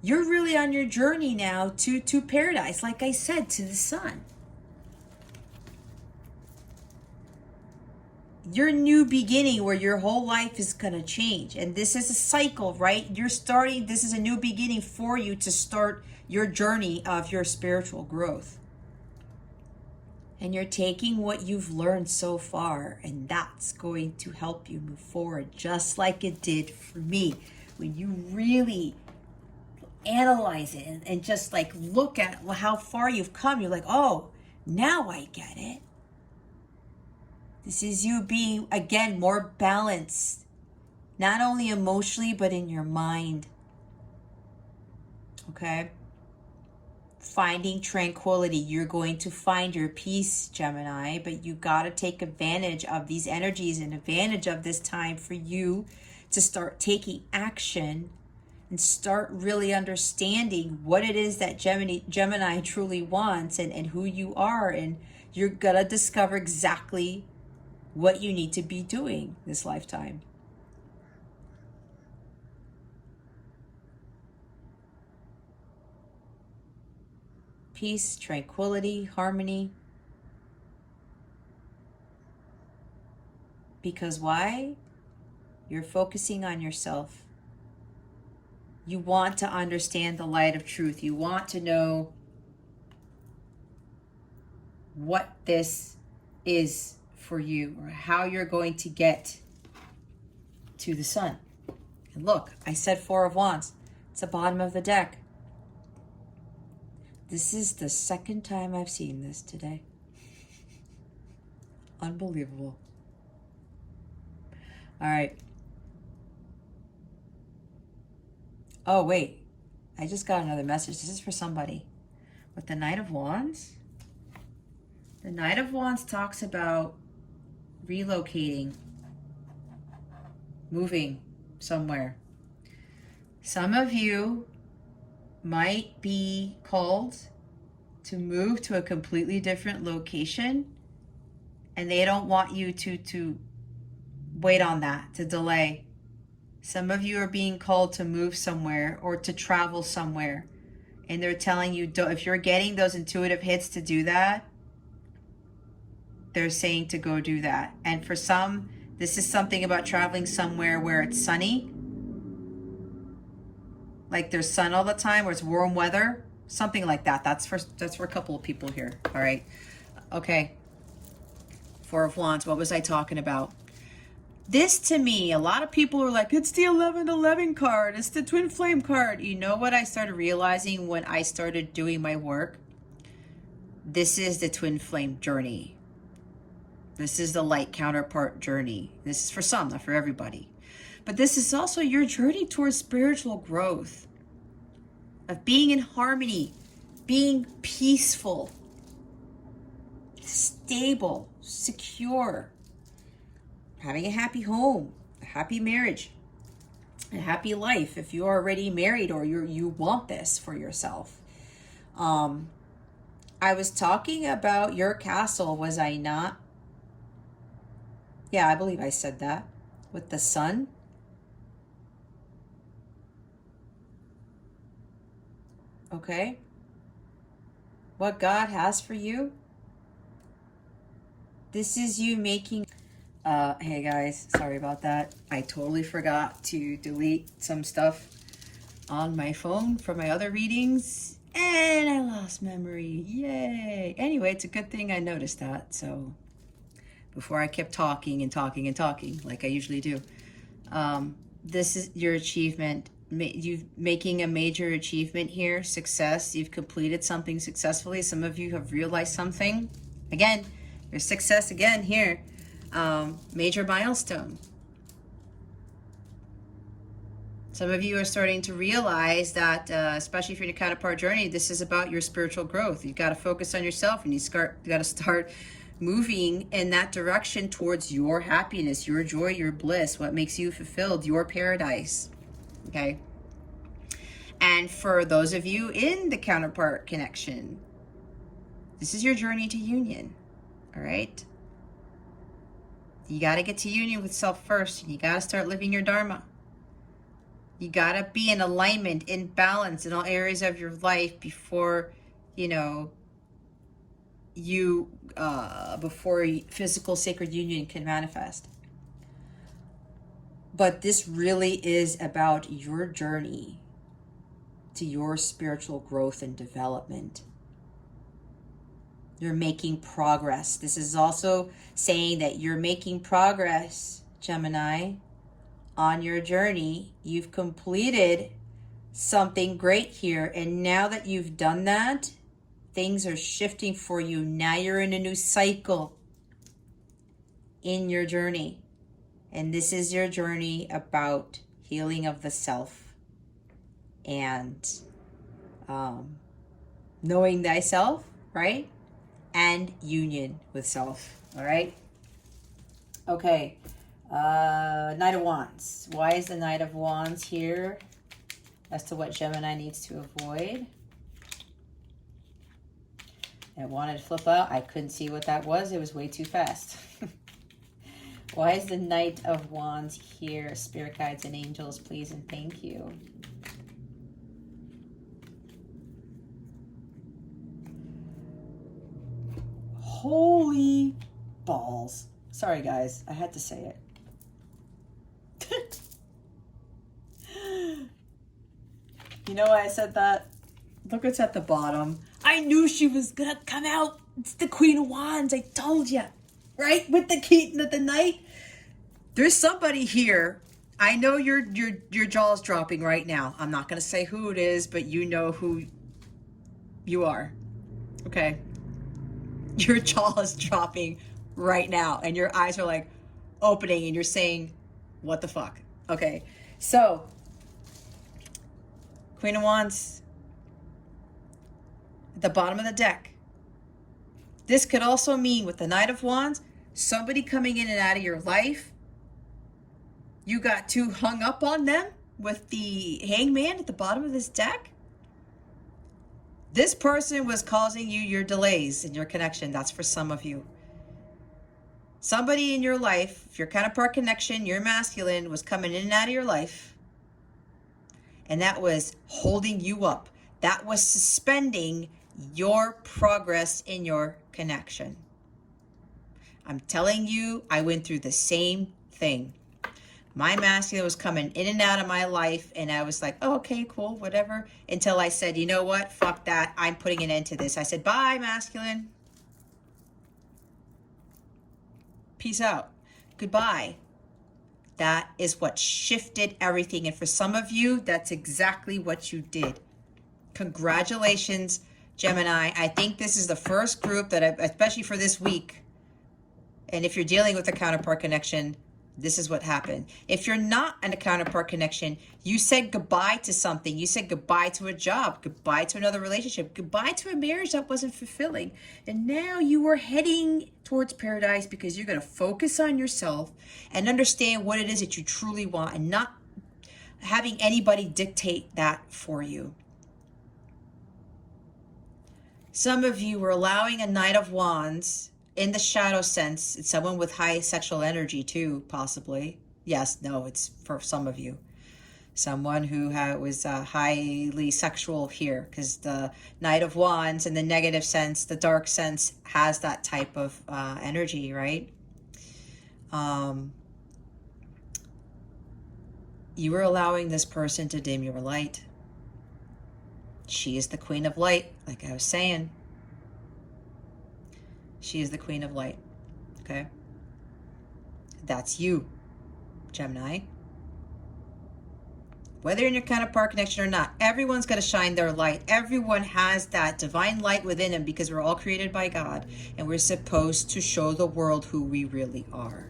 You're really on your journey now to paradise, like I said, to the sun. Your new beginning where your whole life is going to change. And this is a cycle, right? This is a new beginning for you to start your journey of your spiritual growth. And you're taking what you've learned so far, and that's going to help you move forward, just like it did for me. When you really analyze it and just like look at how far you've come, you're like, oh, now I get it. This is you being, again, more balanced, not only emotionally, but in your mind. Okay? Finding tranquility. You're going to find your peace, Gemini, but you got to take advantage of these energies and advantage of this time for you to start taking action and start really understanding what it is that Gemini truly wants and who you are. And you're going to discover exactly what you need to be doing this lifetime. Peace, tranquility, harmony. Because why? You're focusing on yourself. You want to understand the light of truth. You want to know what this is for you, or how you're going to get to the sun. And look, I said Four of Wands. It's the bottom of the deck. This is the second time I've seen this today. Unbelievable. All right. Oh, wait. I just got another message. This is for somebody. With the Knight of Wands. The Knight of Wands talks about relocating, moving somewhere. Some of you might be called to move to a completely different location, and they don't want you to wait on that, to delay. Some of you are being called to move somewhere or to travel somewhere, and they're telling you, if you're getting those intuitive hits to do that, they're saying to go do that. And for some, this is something about traveling somewhere where it's sunny, like there's sun all the time, or it's warm weather, something like that. That's for a couple of people here. All right. Okay. Four of Wands. What was I talking about? This, to me, a lot of people are like, it's the 1111 card. It's the twin flame card. You know what I started realizing when I started doing my work? This is the twin flame journey. This is the light counterpart journey. This is for some, not for everybody. But this is also your journey towards spiritual growth, of being in harmony, being peaceful, stable, secure, having a happy home, a happy marriage, a happy life if you're already married or you want this for yourself. I was talking about your castle, was I not? Yeah, I believe I said that. With the sun. Okay. What God has for you. This is you making... hey guys, sorry about that. I totally forgot to delete some stuff on my phone from my other readings. And I lost memory. Yay. Anyway, it's a good thing I noticed that. So before I kept talking and talking and talking like I usually do. This is your achievement. You've making a major achievement here. Success. You've completed something successfully. Some of you have realized something. Again, your success again here. Major milestone. Some of you are starting to realize that, especially if you're in a counterpart journey, this is about your spiritual growth. You've got to focus on yourself, and you got to start moving in that direction towards your happiness, your joy, your bliss, what makes you fulfilled, your paradise. Okay. And for those of you in the counterpart connection, this is your journey to union. All right. You got to get to union with self first. You got to start living your dharma. You got to be in alignment, in balance in all areas of your life before, before physical sacred union can manifest. But this really is about your journey to your spiritual growth and development. You're making progress. This is also saying that you're making progress, Gemini, on your journey. You've completed something great here. And now that you've done that, things are shifting for you. Now you're in a new cycle in your journey. And this is your journey about healing of the self and knowing thyself, right? And union with self, all right? Okay, Knight of Wands. Why is the Knight of Wands here? As to what Gemini needs to avoid. I wanted to flip out. I couldn't see what that was. It was way too fast. Why is the Knight of Wands here? Spirit guides and angels, please and thank you. Holy balls. Sorry, guys. I had to say it. You know why I said that? Look what's at the bottom. I knew she was going to come out. It's the Queen of Wands. I told you. Right? With the key, the Knight. There's somebody here. I know your jaw's dropping right now. I'm not going to say who it is, but you know who you are. Okay? Your jaw is dropping right now and your eyes are like opening and you're saying, what the fuck? Okay, so Queen of Wands at the bottom of the deck. This could also mean with the Knight of Wands, somebody coming in and out of your life. You got too hung up on them with the Hangman at the bottom of this deck. This person was causing you your delays in your connection. That's for some of you. Somebody in your life, if your counterpart connection, your masculine, was coming in and out of your life. And that was holding you up. That was suspending your progress in your connection. I'm telling you, I went through the same thing. My masculine was coming in and out of my life, and I was like, oh, okay, cool, whatever, until I said, you know what, fuck that, I'm putting an end to this. I said, bye, masculine. Peace out. Goodbye. That is what shifted everything, and for some of you, that's exactly what you did. Congratulations, Gemini. I think this is the first group that, especially for this week, and if you're dealing with a counterpart connection, this is what happened. If you're not in a counterpart connection, you said goodbye to something. You said goodbye to a job, goodbye to another relationship, goodbye to a marriage that wasn't fulfilling. And now you are heading towards paradise because you're going to focus on yourself and understand what it is that you truly want and not having anybody dictate that for you. Some of you were allowing a Knight of Wands in the shadow sense. It's someone with high sexual energy too, possibly. Yes, no, it's for some of you. Someone who was highly sexual here, because the Knight of Wands in the negative sense, the dark sense, has that type of energy, right? You were allowing this person to dim your light. She is the Queen of Light, like I was saying. She is the Queen of Light, okay? That's you, Gemini. Whether in your counterpart connection or not, everyone's going to shine their light. Everyone has that divine light within them because we're all created by God, and we're supposed to show the world who we really are.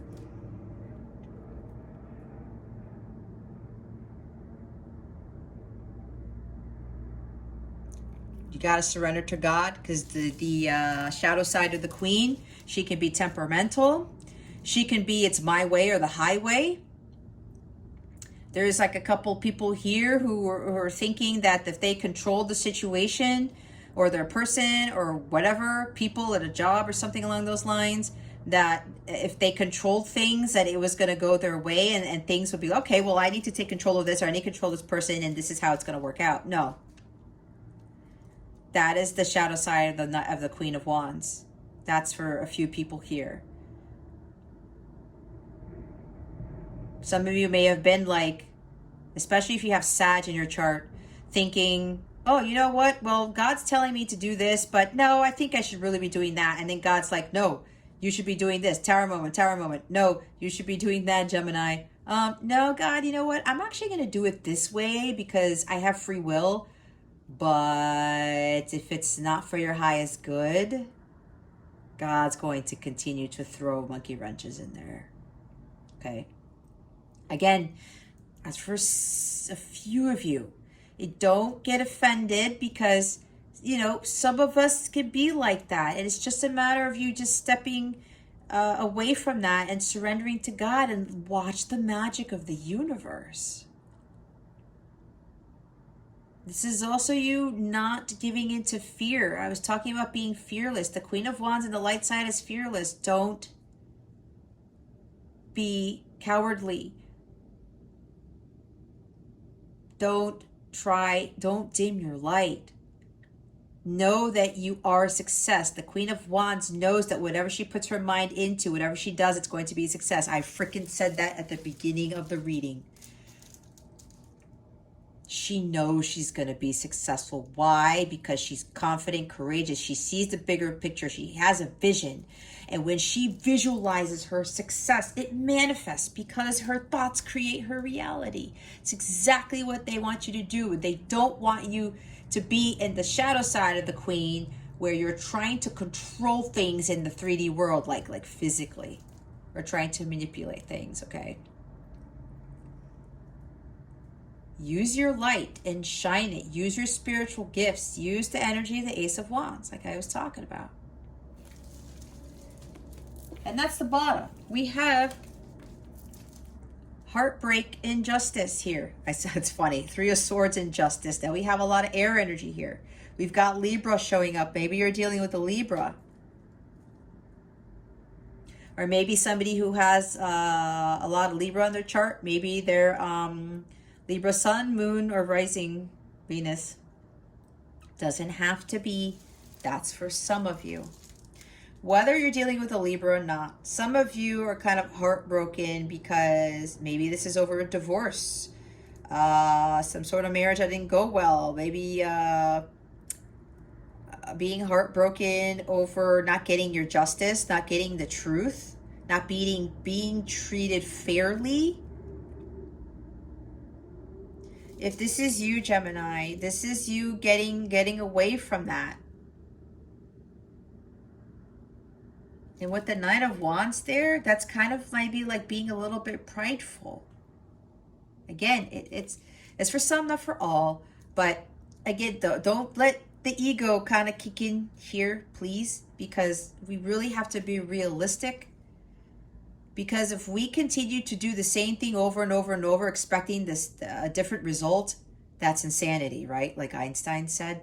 You got to surrender to God, because the shadow side of the Queen, she can be temperamental. She can be it's my way or the highway. There's like a couple people here who are thinking that if they control the situation or their person or whatever, people at a job or something along those lines, that if they controlled things, that it was going to go their way and things would be, okay, well, I need to take control of this, or I need to control this person, and this is how it's going to work out. No. That is the shadow side of the Queen of Wands. That's for a few people here. Some of you may have been like, especially if you have Sag in your chart, thinking oh, you know what? Well, God's telling me to do this, but no, I think I should really be doing that. And then God's like, no, you should be doing this. Tower moment, tower moment. No, you should be doing that, Gemini. No, God, you know what? I'm actually going to do it this way because I have free will. But if it's not for your highest good, God's going to continue to throw monkey wrenches in there. Okay. Again, as for a few of you, don't get offended because, some of us can be like that. And it's just a matter of you just stepping away from that and surrendering to God and watch the magic of the universe. This is also you not giving into fear. I was talking about being fearless. The Queen of Wands and the light side is fearless. Don't be cowardly. Don't dim your light. Know that you are a success. The Queen of Wands knows that whatever she puts her mind into, whatever she does, it's going to be a success. I freaking said that at the beginning of the reading. She knows she's going to be successful. Why? Because she's confident, courageous. She sees the bigger picture. She has a vision. And when she visualizes her success, it manifests because her thoughts create her reality. It's exactly what they want you to do. They don't want you to be in the shadow side of the Queen where you're trying to control things in the 3D world, like physically, or trying to manipulate things, okay? Use your light and shine it. Use your spiritual gifts. Use the energy of the Ace of Wands, like I was talking about. And that's the bottom. We have heartbreak and justice here. I said it's funny. 3 of Swords and justice. Now we have a lot of air energy here. We've got Libra showing up. Maybe you're dealing with a Libra. Or maybe somebody who has a lot of Libra on their chart. Maybe they're Libra sun, moon, or rising Venus. Doesn't have to be. That's for some of you. Whether you're dealing with a Libra or not, some of you are kind of heartbroken because maybe this is over a divorce. Some sort of marriage that didn't go well. Maybe being heartbroken over not getting your justice, not getting the truth, not being treated fairly. If this is you, Gemini, this is you getting away from that. And with the Knight of Wands there, that's kind of maybe like being a little bit prideful. Again, it's for some, not for all. But again, don't let the ego kind of kick in here, please, because we really have to be realistic. Because if we continue to do the same thing over and over and over, expecting this a different result, that's insanity, right? Like Einstein said.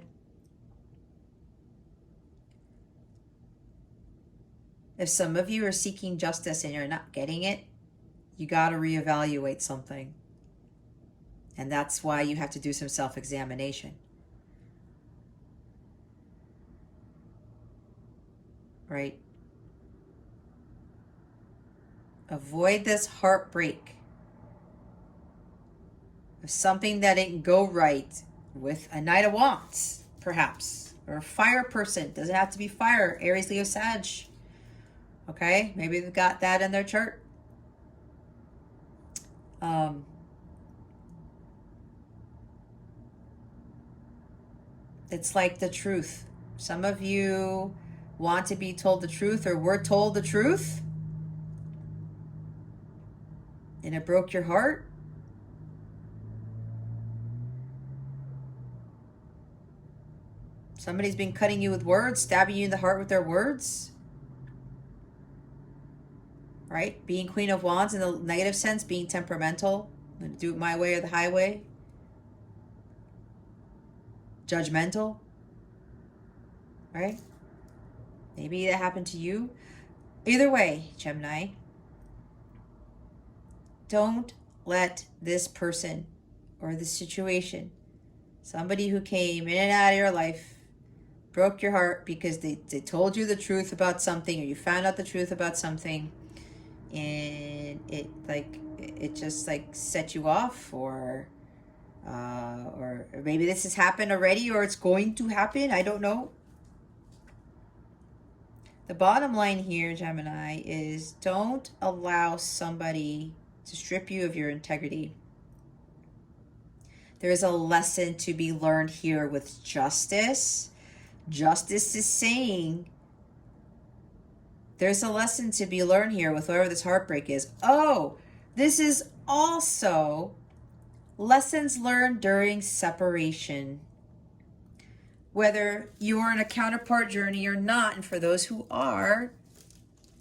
If some of you are seeking justice and you're not getting it, you got to reevaluate something. And that's why you have to do some self-examination. Right? Avoid this heartbreak of something that didn't go right with a Knight of Wands, perhaps. Or a fire person. Doesn't have to be fire. Aries, Leo, Sag. Okay, maybe they've got that in their chart. It's like the truth. Some of you want to be told the truth or were told the truth. And it broke your heart. Somebody's been cutting you with words, stabbing you in the heart with their words. Right? Being Queen of Wands in the negative sense, being temperamental. I'm going to do it my way or the highway. Judgmental. Right? Maybe that happened to you. Either way, Gemini, don't let this person or this situation, somebody who came in and out of your life, broke your heart because they told you the truth about something, or you found out the truth about something, and it just like set you off, or Or maybe this has happened already, or it's going to happen. I don't know. The bottom line here, Gemini, is don't allow somebody to strip you of your integrity. There is a lesson to be learned here with justice. Justice is saying there's a lesson to be learned here with whatever this heartbreak is. Oh, this is also lessons learned during separation. Whether you're in a counterpart journey or not, and for those who are,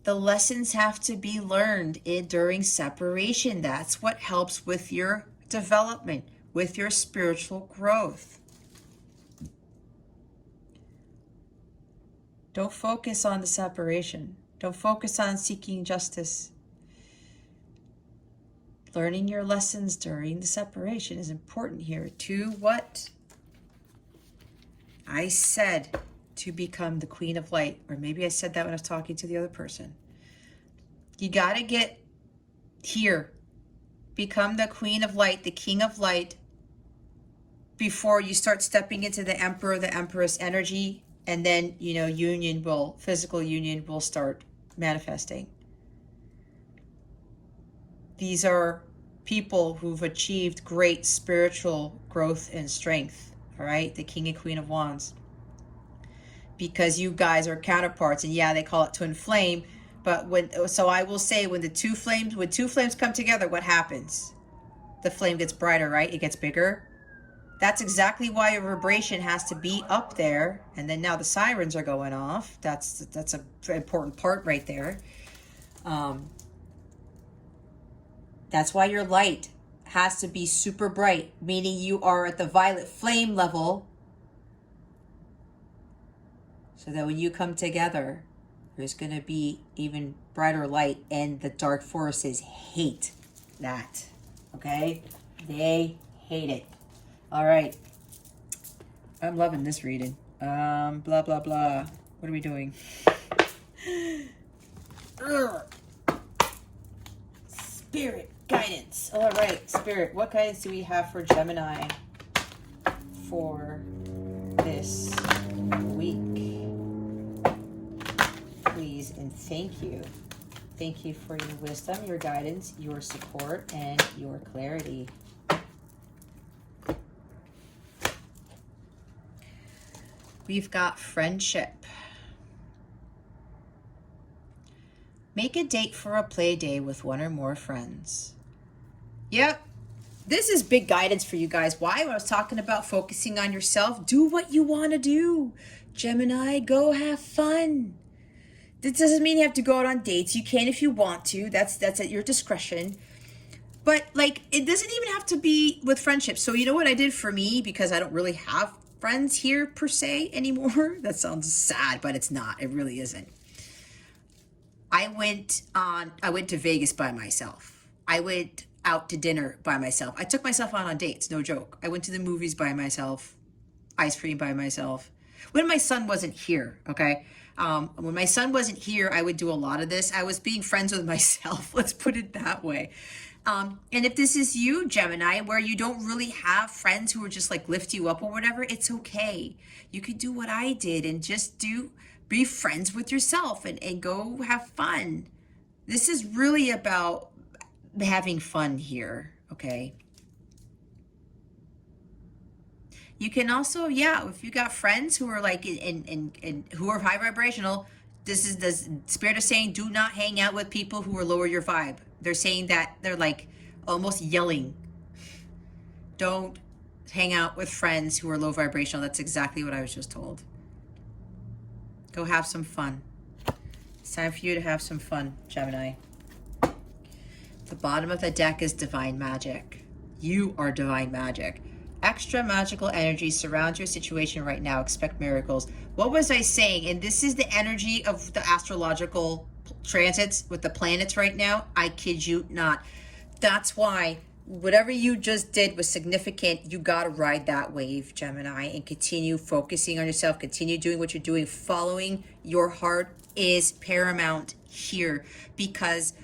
the lessons have to be learned during separation. That's what helps with your development, with your spiritual growth. Don't focus on the separation. Don't focus on seeking justice. Learning your lessons during the separation is important here to what I said, to become the Queen of Light. Or maybe I said that when I was talking to the other person. You got to get here. Become the Queen of Light, the King of Light, before you start stepping into the Emperor, the Empress energy. And then, you know, physical union will start manifesting. These are people who've achieved great spiritual growth and strength, all right? The King and Queen of Wands. Because you guys are counterparts, and yeah, they call it twin flame, but so I will say when two flames come together, what happens? The flame gets brighter, right? It gets bigger. That's exactly why your vibration has to be up there. And then now the sirens are going off. That's a very important part right there. That's why your light has to be super bright, meaning you are at the violet flame level, so that when you come together, there's going to be even brighter light, and the dark forces hate that. Okay? They hate it. All right. I'm loving this reading. Blah, blah, blah. What are we doing? Spirit guidance. All right, Spirit, what guidance do we have for Gemini for this week? Please and thank you. Thank you for your wisdom, your guidance, your support, and your clarity. We've got friendship. Make a date for a play day with one or more friends. Yep, this is big guidance for you guys. Why? When I was talking about focusing on yourself, do what you want to do. Gemini, go have fun. This doesn't mean you have to go out on dates. You can if you want to. That's at your discretion. But like, it doesn't even have to be with friendships. So you know what I did for me, because I don't really have friends here per se anymore. That sounds sad, but it's not. It really isn't. I went to Vegas by myself. I went out to dinner by myself. I took myself out on dates, no joke. I went to the movies by myself, ice cream by myself. When my son wasn't here, okay? When my son wasn't here, I would do a lot of this. I was being friends with myself, let's put it that way. And if this is you, Gemini, where you don't really have friends who are just like lift you up or whatever, it's okay. You could do what I did and just be friends with yourself and go have fun. This is really about having fun here, okay? You can also, yeah, if you got friends who are like in who are high vibrational, this is the Spirit is saying, do not hang out with people who are lower your vibe. They're saying that they're like almost yelling. Don't hang out with friends who are low vibrational. That's exactly what I was just told. Go have some fun. It's time for you to have some fun, Gemini. The bottom of the deck is divine magic. You are divine magic. Extra magical energy surrounds your situation right now. Expect miracles. What was I saying? And this is the energy of the astrological transits with the planets right now. I kid you not. That's why whatever you just did was significant. You got to ride that wave, Gemini, and continue focusing on yourself. Continue doing what you're doing. Following your heart is paramount here, because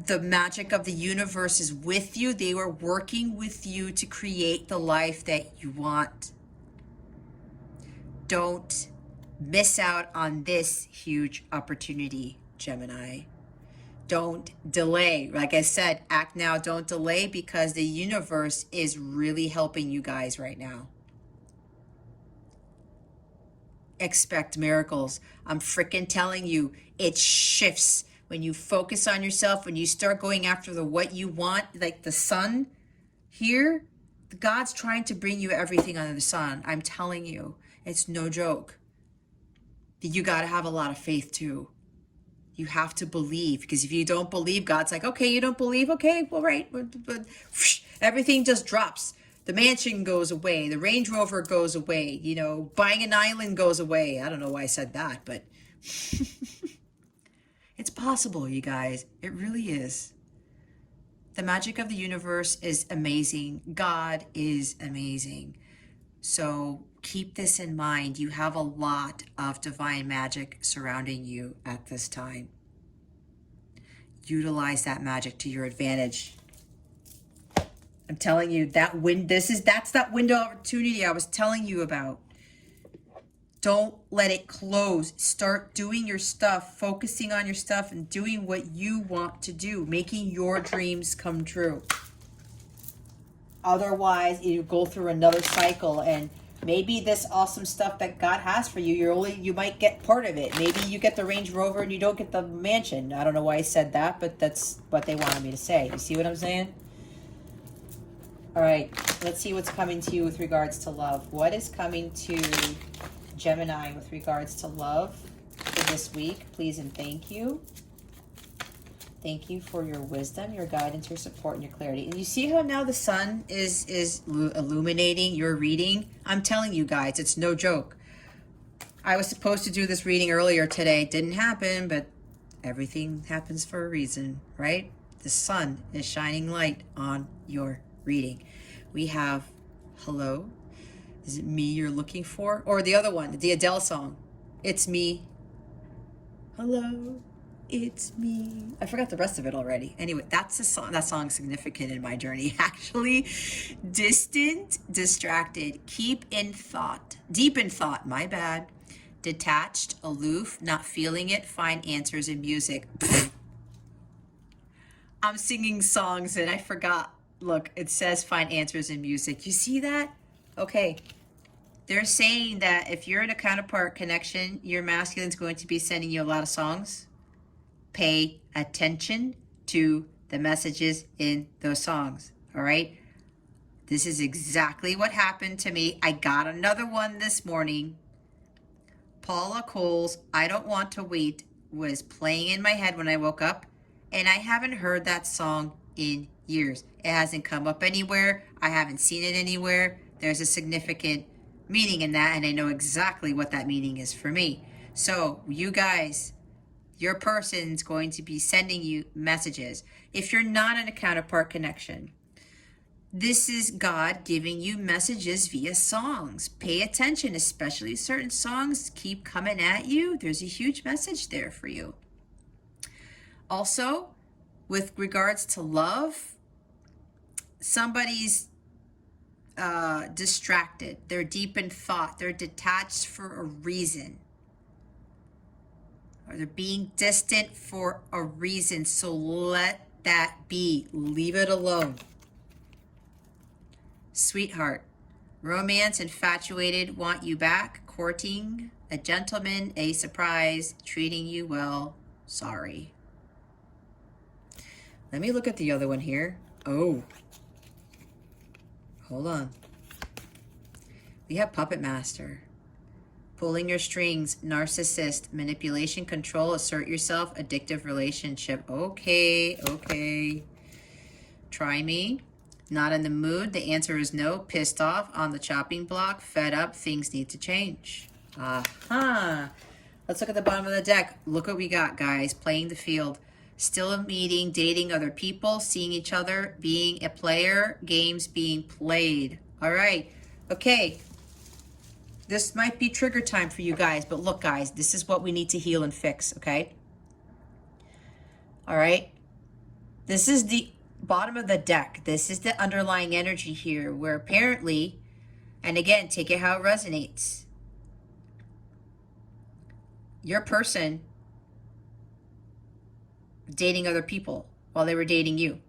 The magic of the universe is with you. They were working with you to create the life that you want. Don't miss out on this huge opportunity, Gemini. Don't delay. Like I said, act now, don't delay, because the universe is really helping you guys right now. Expect miracles. I'm freaking telling you, it shifts. When you focus on yourself, when you start going after the what you want, like the sun here, God's trying to bring you everything under the sun. I'm telling you, it's no joke. You got to have a lot of faith too. You have to believe, because if you don't believe, God's like, okay, you don't believe? Okay, well, right. But everything just drops. The mansion goes away. The Range Rover goes away. You know, buying an island goes away. I don't know why I said that, but it's possible, you guys. It really is. The magic of the universe is amazing. God is amazing. So keep this in mind. You have a lot of divine magic surrounding you at this time. Utilize that magic to your advantage. I'm telling you, that's that window of opportunity I was telling you about. Don't let it close. Start doing your stuff, focusing on your stuff, and doing what you want to do, making your dreams come true. Otherwise, you go through another cycle, and maybe this awesome stuff that God has for you, you might get part of it. Maybe you get the Range Rover and you don't get the mansion. I don't know why I said that, but that's what they wanted me to say. You see what I'm saying? All right, let's see what's coming to you with regards to love. What is coming to Gemini with regards to love for this week? Please and thank you. Thank you for your wisdom, your guidance, your support, and your clarity. And you see how now the sun is illuminating your reading? I'm telling you guys, it's no joke. I was supposed to do this reading earlier today. It didn't happen, but everything happens for a reason, right? The sun is shining light on your reading. We have Hello. Is it me you're looking for? Or the other one, the Adele song. It's me. Hello. It's me. I forgot the rest of it already. Anyway, that's a song. That song's significant in my journey, actually. Distant, distracted, keep in thought, deep in thought, my bad. Detached, aloof, not feeling it, find answers in music. I'm singing songs and I forgot. Look, it says find answers in music. You see that? Okay. They're saying that if you're in a counterpart connection, your masculine's going to be sending you a lot of songs. Pay attention to the messages in those songs, all right? This is exactly what happened to me. I got another one this morning. Paula Cole's I Don't Want to Wait was playing in my head when I woke up, and I haven't heard that song in years. It hasn't come up anywhere. I haven't seen it anywhere. There's a significant meaning in that, and I know exactly what that meaning is for me. So you guys, your person's going to be sending you messages. If you're not in a counterpart connection, this is God giving you messages via songs. Pay attention, especially certain songs keep coming at you. There's a huge message there for you. Also, with regards to love, somebody's distracted. They're deep in thought. They're detached for a reason. Or they're being distant for a reason. So let that be. Leave it alone. Sweetheart. Romance, infatuated, want you back, courting, a gentleman, a surprise, treating you well, sorry. Let me look at the other one here. Oh. Hold on. We have Puppet Master. Pulling your strings, narcissist, manipulation, control, assert yourself, addictive relationship. Okay. Try me. Not in the mood. The answer is no. Pissed off, on the chopping block, fed up, things need to change. Aha. Let's look at the bottom of the deck. Look what we got, guys. Playing the field. Still a meeting, dating other people, seeing each other, being a player, games being played. All right. Okay. This might be trigger time for you guys, but look, guys, this is what we need to heal and fix, okay? All right? This is the bottom of the deck. This is the underlying energy here, where apparently, and again, take it how it resonates, your person dating other people while they were dating you.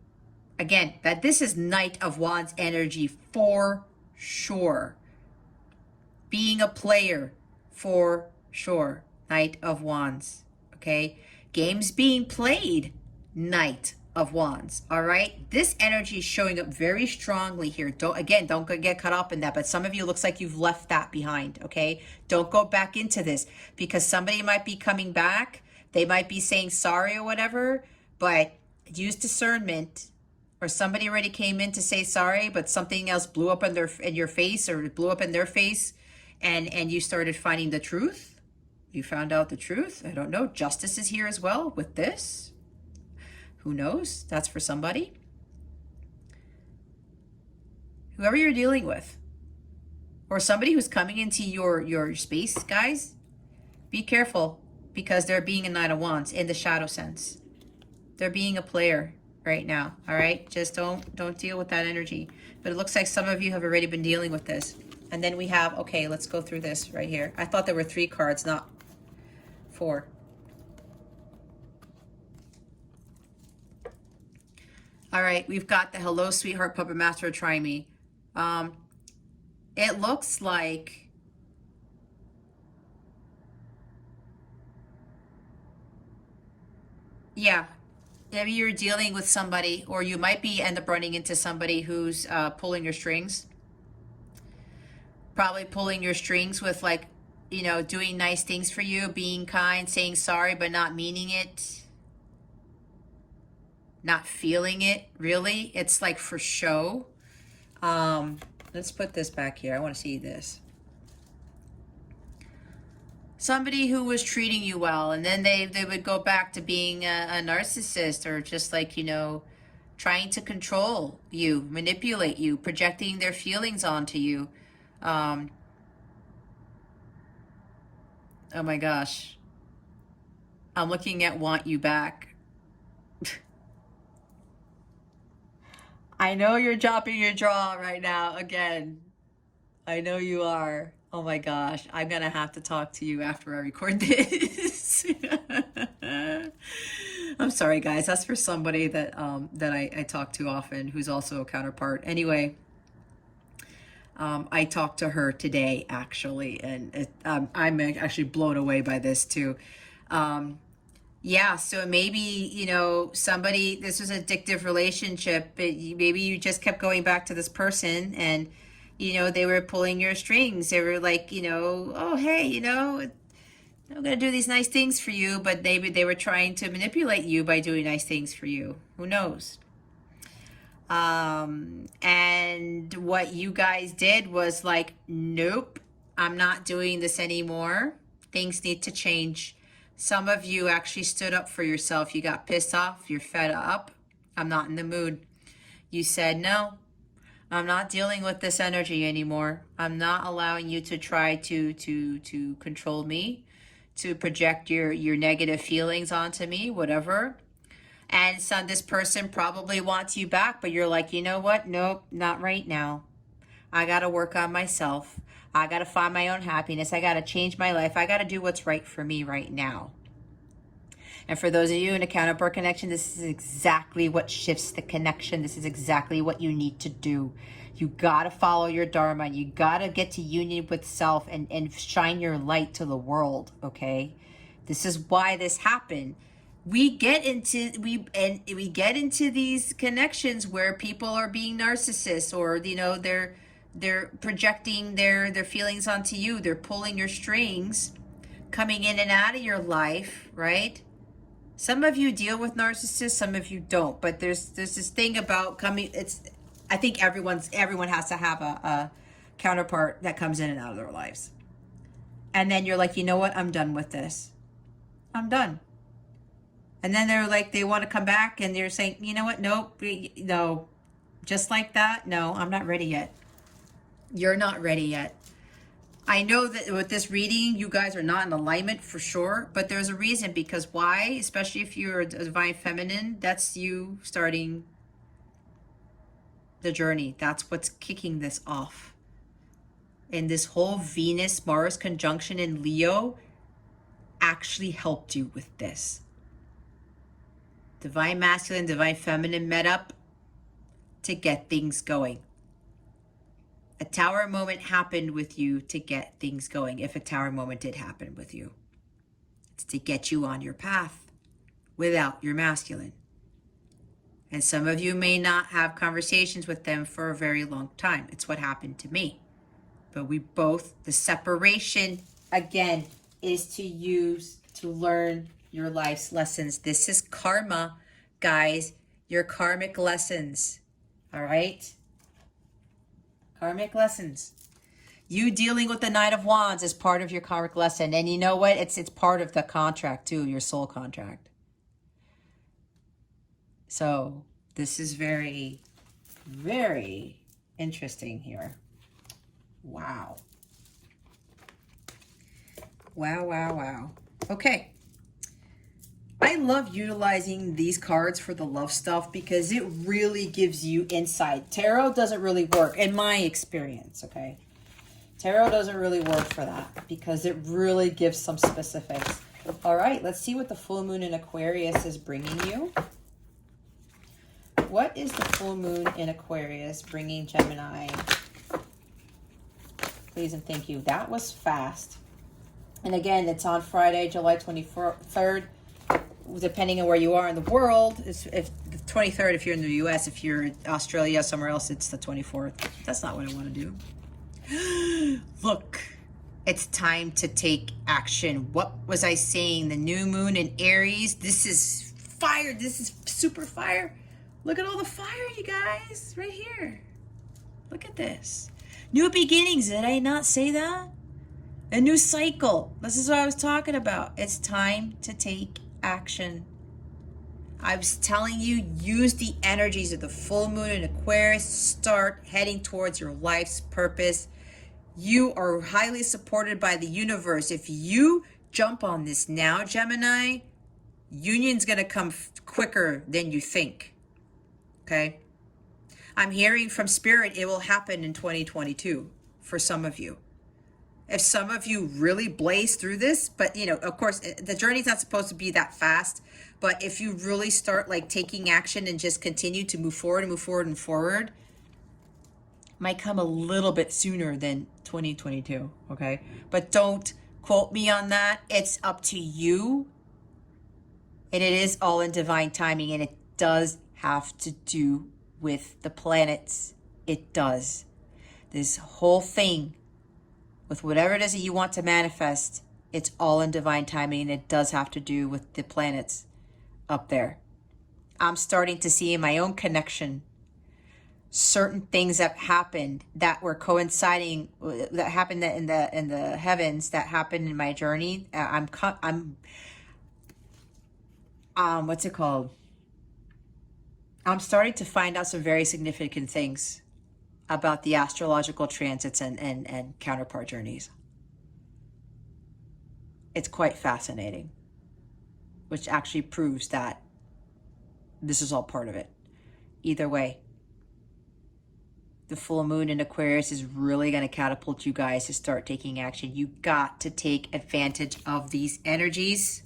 Again, that this is Knight of Wands energy for sure. Being a player for sure. Knight of Wands. Okay? Games being played. Knight of Wands. All right? This energy is showing up very strongly here. Don't get caught up in that. But some of you, looks like you've left that behind. Okay? Don't go back into this, because somebody might be coming back. They might be saying sorry or whatever. But use discernment. Or somebody already came in to say sorry, but something else blew up in your face, or blew up in their face, and you started finding the truth. You found out the truth. I don't know. Justice is here as well with this. Who knows? That's for somebody. Whoever you're dealing with, or somebody who's coming into your space, guys, be careful, because they're being a Knight of Wands in the shadow sense. They're being a player right now. All right, just don't deal with that energy. But it looks like some of you have already been dealing with this. And then we have, okay, let's go through this right here. I thought there were 3 cards, not 4. All right, we've got the Hello Sweetheart Puppet Master trying me. It looks like yeah, maybe you're dealing with somebody, or you might be end up running into somebody who's pulling your strings. Probably pulling your strings with, like, you know, doing nice things for you, being kind, saying sorry, but not meaning it. Not feeling it, really. It's like for show. Let's put this back here. I want to see this. Somebody who was treating you well, and then they would go back to being a narcissist, or just like, you know, trying to control you, manipulate you, projecting their feelings onto you. Oh my gosh. I'm looking at Want You Back. I know you're dropping your jaw right now again. I know you are. Oh my gosh. I'm going to have to talk to you after I record this. I'm sorry, guys. That's for somebody that I talk to often, who's also a counterpart. Anyway, I talked to her today, actually, and I'm actually blown away by this too. Yeah, so maybe, you know, somebody, this was an addictive relationship, but maybe you just kept going back to this person, and, you know, they were pulling your strings. They were like, you know, oh, hey, you know, I'm going to do these nice things for you, but maybe they were trying to manipulate you by doing nice things for you. Who knows? And what you guys did was like, nope, I'm not doing this anymore. Things need to change. Some of you actually stood up for yourself. You got pissed off. You're fed up. I'm not in the mood. You said, no, I'm not dealing with this energy anymore. I'm not allowing you to try to control me, to project your negative feelings onto me, whatever. And this person probably wants you back, but you're like, you know what? Nope, not right now. I got to work on myself. I got to find my own happiness. I got to change my life. I got to do what's right for me right now. And for those of you in a counterpart connection, this is exactly what shifts the connection. This is exactly what you need to do. You got to follow your dharma. You got to get to union with self and shine your light to the world, okay? This is why this happened. We get into these connections where people are being narcissists, or, you know, they're projecting their feelings onto you. They're pulling your strings, coming in and out of your life, right? Some of you deal with narcissists, some of you don't. But there's this thing about coming. I think everyone has to have a counterpart that comes in and out of their lives. And then you're like, you know what? I'm done with this. I'm done. And then they're like, they want to come back, and they're saying, you know what? Nope, no, just like that. No, I'm not ready yet. You're not ready yet. I know that with this reading, you guys are not in alignment for sure, but there's a reason, because why? Especially if you're a divine feminine, that's you starting the journey. That's what's kicking this off. And this whole Venus-Mars conjunction in Leo actually helped you with this. Divine masculine, divine feminine met up to get things going. A tower moment happened with you to get things going. If a tower moment did happen with you, it's to get you on your path without your masculine. And some of you may not have conversations with them for a very long time. It's what happened to me. But we both, the separation, again, is to use to learn your life's lessons. This is karma, guys, your karmic lessons. All right? Karmic lessons. You dealing with the Knight of Wands is part of your karmic lesson. And you know what? It's part of the contract too, your soul contract. So this is very, very interesting here. Wow. Wow, wow, wow. Okay. I love utilizing these cards for the love stuff because it really gives you insight. Tarot doesn't really work, in my experience, okay? Tarot doesn't really work for that because it really gives some specifics. All right, let's see what the full moon in Aquarius is bringing you. What is the full moon in Aquarius bringing Gemini? Please and thank you. That was fast. And again, it's on Friday, July 23rd. Depending on where you are in the world, if the 23rd, if you're in the US, if you're in Australia, somewhere else, it's the 24th. That's not what I want to do. Look, it's time to take action. What was I saying? The new moon in Aries. This is fire. This is super fire. Look at all the fire, you guys, right here. Look at this. New beginnings. Did I not say that? A new cycle. This is what I was talking about. It's time to take action. I was telling you, use the energies of the full moon in Aquarius. Start heading towards your life's purpose. You are highly supported by the universe. If you jump on this now, Gemini, union's going to come quicker than you think. Okay? I'm hearing from Spirit it will happen in 2022 for some of you. If some of you really blaze through this, but you know, of course, the journey's not supposed to be that fast, but if you really start like taking action and just continue to move forward and move forward and forward, might come a little bit sooner than 2022, okay? But don't quote me on that. It's up to you. And it is all in divine timing, and it does have to do with the planets. It does. This whole thing with whatever it is that you want to manifest, it's all in divine timing, and it does have to do with the planets up there. I'm starting to see in my own connection certain things that happened that were coinciding, that happened in the heavens, that happened in my journey. What's it called? I'm starting to find out some very significant things about the astrological transits and counterpart journeys. It's quite fascinating, which actually proves that this is all part of it. Either way, the full moon in Aquarius is really going to catapult you guys to start taking action. You got to take advantage of these energies.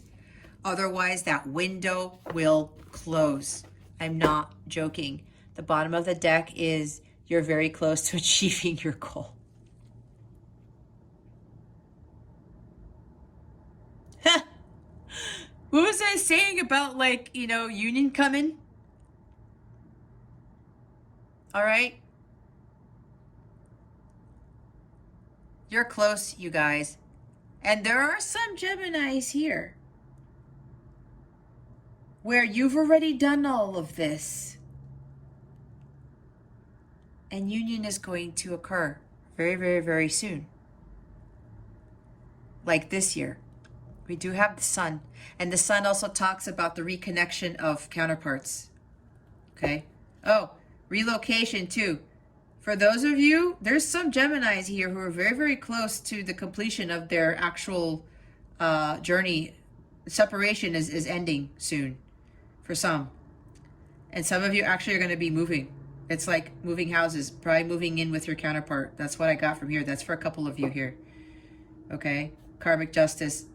Otherwise, that window will close. I'm not joking. The bottom of the deck is you're very close to achieving your goal. What was I saying about, like, you know, union coming? All right. You're close, you guys. And there are some Geminis here where you've already done all of this. And union is going to occur very, very, very soon. Like this year. We do have the sun. And the sun also talks about the reconnection of counterparts. Okay? Oh, relocation too. For those of you, there's some Geminis here who are very, very close to the completion of their actual journey. Separation is ending soon for some. And some of you actually are going to be moving. It's like moving houses, probably moving in with your counterpart. That's what I got from here. That's for a couple of you here. Okay? Karmic justice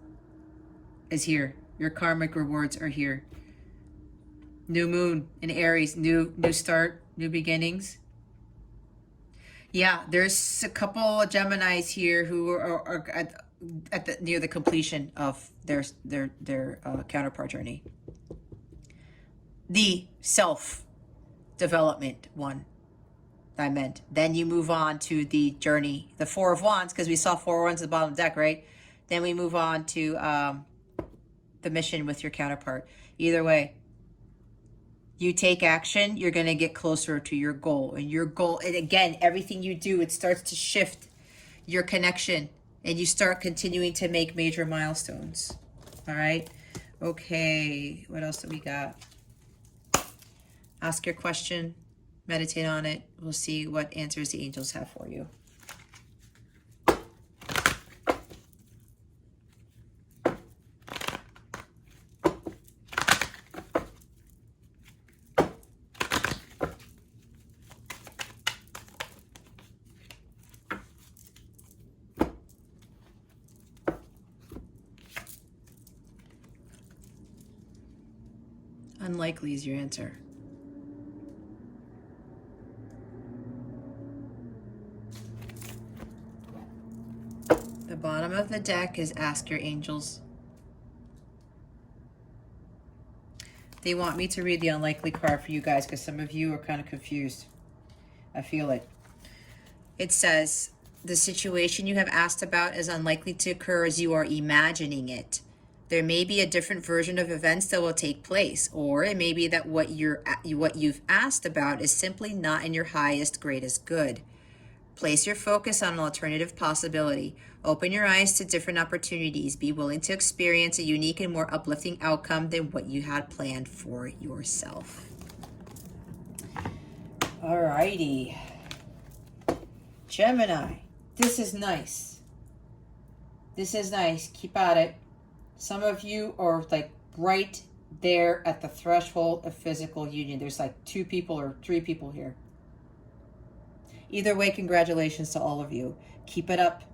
is here. Your karmic rewards are here. New moon in Aries, new start, new beginnings. Yeah, there's a couple of Geminis here who are at the near the completion of their counterpart journey. The self-development one, I meant. Then you move on to the journey, the Four of Wands, because we saw Four of Wands at the bottom of the deck, right? Then we move on to the mission with your counterpart. Either way, you take action, you're going to get closer to your goal. And your goal, and again, everything you do, it starts to shift your connection. And you start continuing to make major milestones. All right? Okay, what else do we got? Ask your question, meditate on it. We'll see what answers the angels have for you. Unlikely is your answer. The bottom of the deck is ask your angels. They want me to read the unlikely card for you guys because some of you are kind of confused. I feel it. It says, the situation you have asked about is unlikely to occur as you are imagining it. There may be a different version of events that will take place, or it may be that what you've asked about is simply not in your highest, greatest good. Place your focus on an alternative possibility. Open your eyes to different opportunities. Be willing to experience a unique and more uplifting outcome than what you had planned for yourself. Alrighty. Gemini, this is nice. This is nice. Keep at it. Some of you are like right there at the threshold of physical union. There's like 2 people or 3 people here. Either way, congratulations to all of you. Keep it up.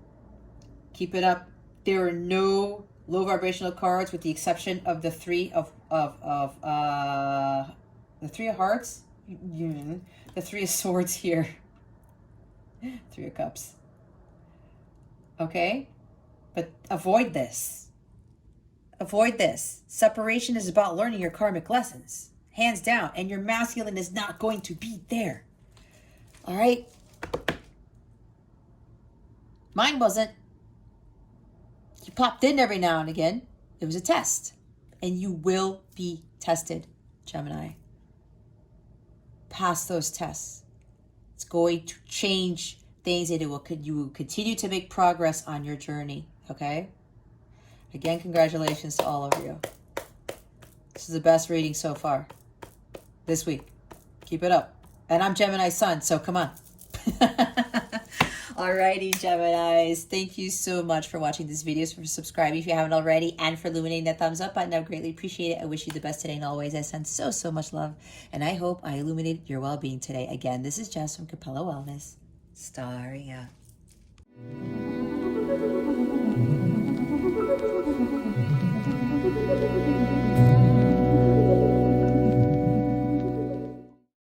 Keep it up. There are no low vibrational cards with the exception of the 3 of the 3 of hearts. The 3 of swords here. 3 of cups. Okay? But avoid this. Avoid this. Separation is about learning your karmic lessons. Hands down. And your masculine is not going to be there. All right? Mine wasn't. You popped in every now and again. It was a test. And you will be tested, Gemini. Pass those tests. It's going to change things and you will continue to make progress on your journey. Okay? Again, congratulations to all of you. This is the best reading so far this week. Keep it up. And I'm Gemini Sun, so come on. Alrighty, Geminis. Thank you so much for watching this video, for subscribing if you haven't already, and for illuminating that thumbs up button. I greatly appreciate it. I wish you the best today and always. I send so much love, and I hope I illuminated your well-being today. Again, this is Jess from Capella Wellness. Starring out.